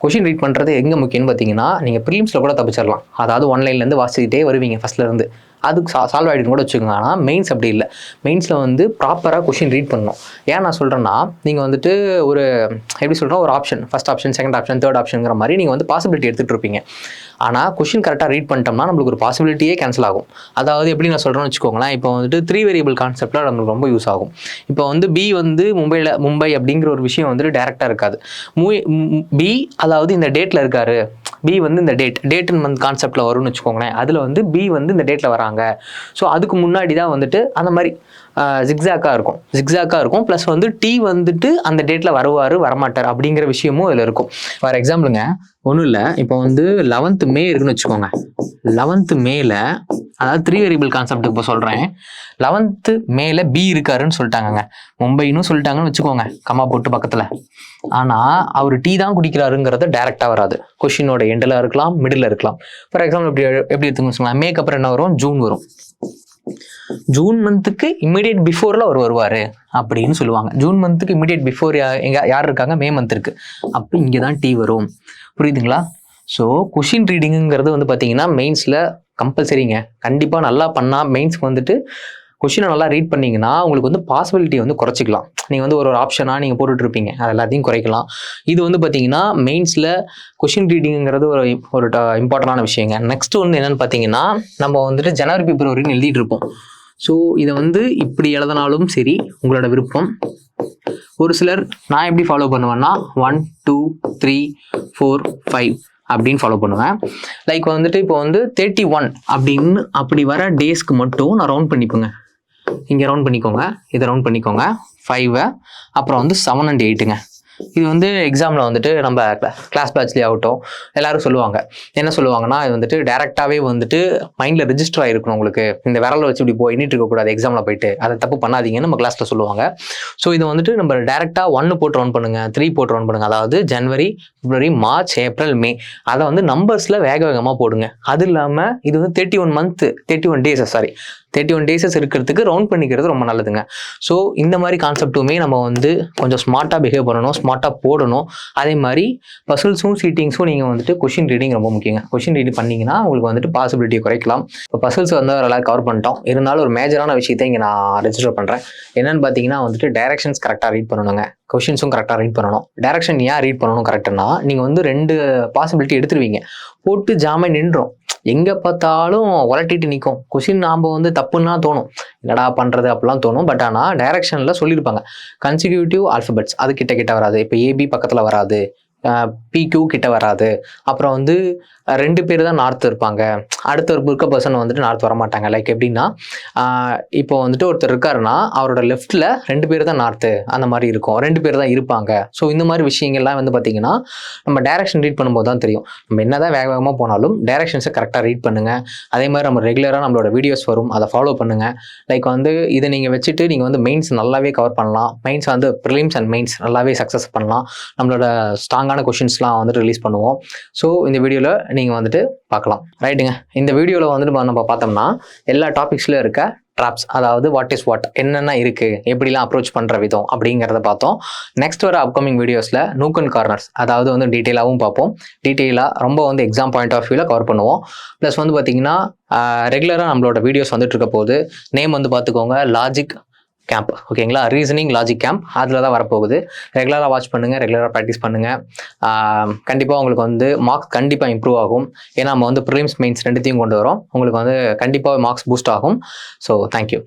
[SPEAKER 1] கொஷின் ரீட் பண்ணுறது எங்கே முக்கியம்னு பார்த்தீங்கன்னா, நீங்கள் ப்ரிலிம்ஸில் கூட தப்பிச்சிடலாம். அதாவது ஒன்லைன்லேருந்து வாசிக்கிட்டே வருவீங்க ஃபஸ்ட்லேருந்து, அதுக்கு சால்வ் ஆகிடுன்னு கூட வச்சுக்கோங்க. ஆனால் மெயின்ஸ் அப்படி இல்லை. மெயின்ஸில் வந்து ப்ராப்பராக கொஷின் ரீட் பண்ணணும். ஏன் நான் சொல்கிறேன்னா, நீங்கள் வந்துட்டு ஒரு எப்படி சொல்கிறோம், ஒரு option, first option, second option, third ஆப்ஷனுங்கிற மாதிரி நீங்கள் வந்து பாசிபிலிட்டி எடுத்துகிட்டு இருப்பீங்க. ஆனால் கொஷின் கரெக்டாக ரீட் பண்ணிட்டோம்னா நம்மளுக்கு ஒரு பாசிபிலிட்டியே கேன்சல் ஆகும். அதாவது எப்படி நான் சொல்கிறேன்னு வச்சுக்கோங்களேன், இப்போ வந்துட்டு 3 வேரியபிள் கான்செப்டில் நம்மளுக்கு ரொம்ப யூஸ் ஆகும். இப்போ வந்து பி வந்து மும்பை அப்படிங்கிற ஒரு விஷயம் வந்துட்டு டேரெக்டாக இருக்காது. பி அதாவது இந்த டேட்டில் இருக்காரு, பி வந்து இந்த டேட் அண்ட் மந்த் கான்செப்டில் வரும்னு வச்சுக்கோங்களேன். அதில் வந்து பி வந்து இந்த டேட்டில் வராங்க. ஸோ அதுக்கு முன்னாடி தான் வந்துட்டு அந்த மாதிரி ஜிக்ஸாக்காக இருக்கும். ப்ளஸ் வந்து டி வந்துட்டு அந்த டேட்டில் வருவார் வரமாட்டார் அப்படிங்கிற விஷயமும் இதில் இருக்கும். ஃபார் எக்ஸாம்பிளுங்க, ஒன்றும் இல்லை, இப்போ வந்து 11th மே இருக்குன்னு வச்சுக்கோங்க. 11th மேல, அதாவது 3 வேரியபிள் கான்செப்ட் இப்போ சொல்கிறேன், 11th மேல பி இருக்காருன்னு சொல்லிட்டாங்கங்க, மும்பைன்னு சொல்லிட்டாங்கன்னு வச்சுக்கோங்க, கம்மா போட்டு பக்கத்தில். ஆனால் அவர் டீ தான் குடிக்கிறாருங்கிறத டேரெக்டாக வராது. கொஷினோட எண்டில் இருக்கலாம், மிடில் இருக்கலாம். ஃபார் எக்ஸாம்பிள் எப்படி எடுத்துக்கணும் வச்சுக்கோங்களேன், மேக்கு அப்புறம் என்ன வரும், ஜூன் வரும். ஜூன் மந்த்துக்கு இமிடியேட் பிஃபோரில் அவர் வருவார் அப்படின்னு சொல்லுவாங்க. ஜூன் மந்த்துக்கு இமிடியேட் பிஃபோர் யார் இருக்காங்க, மே மந்த் இருக்குது. அப்போ இங்கே தான் டீ வரும். புரியுதுங்களா? ஸோ கொஷின் ரீடிங்குங்கிறது வந்து பார்த்தீங்கன்னா மெயின்ஸில் கம்பல்சரிங்க. கண்டிப்பாக நல்லா பண்ணால் மெயின்ஸ்க்கு வந்துட்டு கொஷினை நல்லா ரீட் பண்ணிங்கன்னா உங்களுக்கு வந்து பாசிபிலிட்டி வந்து குறைச்சிக்கலாம். நீங்கள் வந்து ஒரு ஆப்ஷனாக நீங்கள் போட்டுட்ருப்பீங்க, அது எல்லாத்தையும் குறைக்கலாம். இது வந்து பார்த்தீங்கன்னா மெயின்ஸில் கொஷின் ரீடிங்குங்கிறது ஒரு இம்பார்ட்டண்டான விஷயங்க. நெக்ஸ்ட் ஒன்று என்னென்னு பார்த்தீங்கன்னா, நம்ம வந்துட்டு ஜனவரி பிப்ரவரின்னு எழுதிட்டு இருப்போம். ஸோ இதை வந்து இப்படி எழுதினாலும் சரி, உங்களோட விருப்பம். ஒரு சிலர் நான் எப்படி ஃபாலோ பண்ணுவேன்னா 1 2 3 4 5 அப்படின்னு ஃபாலோ பண்ணுவேன். லைக் வந்துட்டு இப்போ வந்து 31 அப்படின்னு அப்படி வர டேஸ்க்கு மட்டும் நான் ரவுண்ட் பண்ணிப்பேங்க. இங்கே ரவுண்ட் பண்ணிக்கோங்க, இதை ரவுண்ட் பண்ணிக்கோங்க, 5 அப்புறம் வந்து 7 and 8ங்க. இது வந்து எக்ஸாமில் வந்துட்டு நம்ம கிளாஸ் பேட்ச்லேயே ஆகட்டும் எல்லாரும் சொல்லுவாங்க. என்ன சொல்லுவாங்கன்னா, இது வந்துட்டு டேரெக்டாகவே வந்துட்டு மைண்டில் ரெஜிஸ்டர் ஆகிருக்கணும். உங்களுக்கு இந்த விரலை வச்சு இப்படி போய் எண்ணிட்டு இருக்கக்கூடாது எக்ஸாமில் போயிட்டு, அதை தப்பு பண்ணாதீங்கன்னு நம்ம கிளாஸில் சொல்லுவாங்க. ஸோ இது வந்துட்டு நம்ம டேரெக்டாக 1 போட்டு ரவுண்ட் பண்ணுங்கள், 3 போட்டு ரவுண்ட் பண்ணுங்கள். அதாவது ஜனவரி, பிப்ரவரி, மார்ச், ஏப்ரல், மே, அதை வந்து நம்பர்ஸில் வேகமாக போடுங்க. அது இல்லாமல் இது வந்து 31 டேஸஸ் இருக்கிறதுக்கு ரவுண்ட் பண்ணிக்கிறது ரொம்ப நல்லதுங்க. ஸோ இந்த மாதிரி கான்செப்ட்டுமே நம்ம வந்து கொஞ்சம் ஸ்மார்ட்டாக பிஹேவ் பண்ணணும், ஸ்மார்ட்டாக போடணும். அதே மாதிரி பசில்ஸும் சீட்டிங்ஸும் நீங்கள் வந்துட்டு கொஷின் ரீடிங் ரொம்ப முக்கியங்க. கொஷின் ரீடிங் பண்ணிங்கன்னா உங்களுக்கு வந்துட்டு பாசிபிலிட்டியை குறைக்கலாம். இப்போ பசில்ஸ் வந்து எல்லாம் கவர் பண்ணிட்டோம். இருந்தாலும் ஒரு மேஜரான விஷயத்தை இங்கே நான் ரெஜிஸ்டர் பண்ணுறேன். என்னென்னு பார்த்தீங்கன்னா வந்துட்டு டைரக்ஷன்ஸ் கரெக்டாக ரீட் பண்ணணுங்க, கொஷின்ஸும் கரெக்டாக ரீட் பண்ணணும். டைரக்ஷன் ஏன் ரீட் பண்ணணும் கரெக்டுன்னா, நீங்கள் வந்து 2 பாசிபிலிட்டி எடுத்துருவீங்க, போட்டு ஜாமே நின்றோம். எங்கே பார்த்தாலும் உலட்டிட்டு நிற்கும். கொஷின் நாம் வந்து தப்புன்னா தோணும், என்னடா பண்ணுறது அப்படிலாம் தோணும். பட் ஆனால் டைரக்ஷனில் சொல்லியிருப்பாங்க கன்சிக்யூட்டிவ் ஆல்ஃபபெட்ஸ் அது கிட்ட வராது. இப்போ ஏபி பக்கத்தில் வராது, பிக்யூ கிட்ட வராது. அப்புறம் வந்து 2 பேர் தான் நார்த் இருப்பாங்க, அடுத்த ஒரு இருக்க பர்சன் வந்துட்டு நார்த் வரமாட்டாங்க. லைக் எப்படின்னா இப்போ வந்துட்டு ஒருத்தர் இருக்காருன்னா அவரோட லெஃப்டில் 2 பேர் தான் நார்த்து அந்த மாதிரி இருக்கும், 2 பேர் தான் இருப்பாங்க. ஸோ இந்த மாதிரி விஷயங்கள்லாம் வந்து பார்த்திங்கன்னா நம்ம டைரக்ஷன் ரீட் பண்ணும்போது தான் தெரியும். நம்ம என்ன தான் வேகமாக போனாலும் டைரக்ஷன்ஸை கரெக்டாக ரீட் பண்ணுங்கள். அதே மாதிரி நம்ம ரெகுலராக நம்மளோட வீடியோஸ் வரும், அதை ஃபாலோ பண்ணுங்கள். லைக் வந்து இதை நீங்கள் வச்சுட்டு நீங்கள் வந்து மெயின்ஸ் நல்லாவே கவர் பண்ணலாம். மெயின்ஸ் வந்து ப்ரிலிம்ஸ் அண்ட் மெயின்ஸ் நல்லாவே சக்ஸஸ் பண்ணலாம். நம்மளோட ஸ்ட்ராங்கான கொஷின்ஸ்லாம் வந்துட்டு ரிலீஸ் பண்ணுவோம். ஸோ இந்த வீடியோவில் நீங்கள் வந்துட்டு பார்க்கலாம். ரைட்டுங்க, இந்த வீடியோவில் வந்துட்டு நம்ம பார்த்தோம்னா எல்லா டாபிக்ஸ்லையும் இருக்க ட்ராப்ஸ், அதாவது வாட் இஸ் வாட், என்னென்ன இருக்குது, எப்படிலாம் அப்ரோச் பண்ணுற விதம் அப்படிங்கிறத பார்த்தோம். நெக்ஸ்ட் வர அப்கமிங் வீடியோஸில் நூக் அண்ட் கார்னர்ஸ், அதாவது வந்து டீட்டெயிலாகவும் பார்ப்போம். டீட்டெயிலாக ரொம்ப வந்து எக்ஸாம் பாயிண்ட் ஆஃப் வியூவில் கவர் பண்ணுவோம். ப்ளஸ் வந்து பார்த்திங்கன்னா ரெகுலராக நம்மளோட வீடியோஸ் வந்துட்டு இருக்க போது நேம் வந்து பார்த்துக்கோங்க, லாஜிக் கேம்ப். ஓகேங்களா, ரீசனிங் லாஜிக் கேம்ப் அதில் தான் வரப்போகுது. ரெகுலராக வாட்ச் பண்ணுங்கள், ரெகுலராக ப்ராக்டிஸ் பண்ணுங்கள். கண்டிப்பாக உங்களுக்கு வந்து மார்க்ஸ் கண்டிப்பாக இம்ப்ரூவ் ஆகும். ஏன்னா நம்ம வந்து ப்ரிலிம்ஸ் மெயின்ஸ் 2த்தையும் கொண்டு வரோம். உங்களுக்கு வந்து கண்டிப்பாக மார்க்ஸ் பூஸ்ட் ஆகும். So thank you.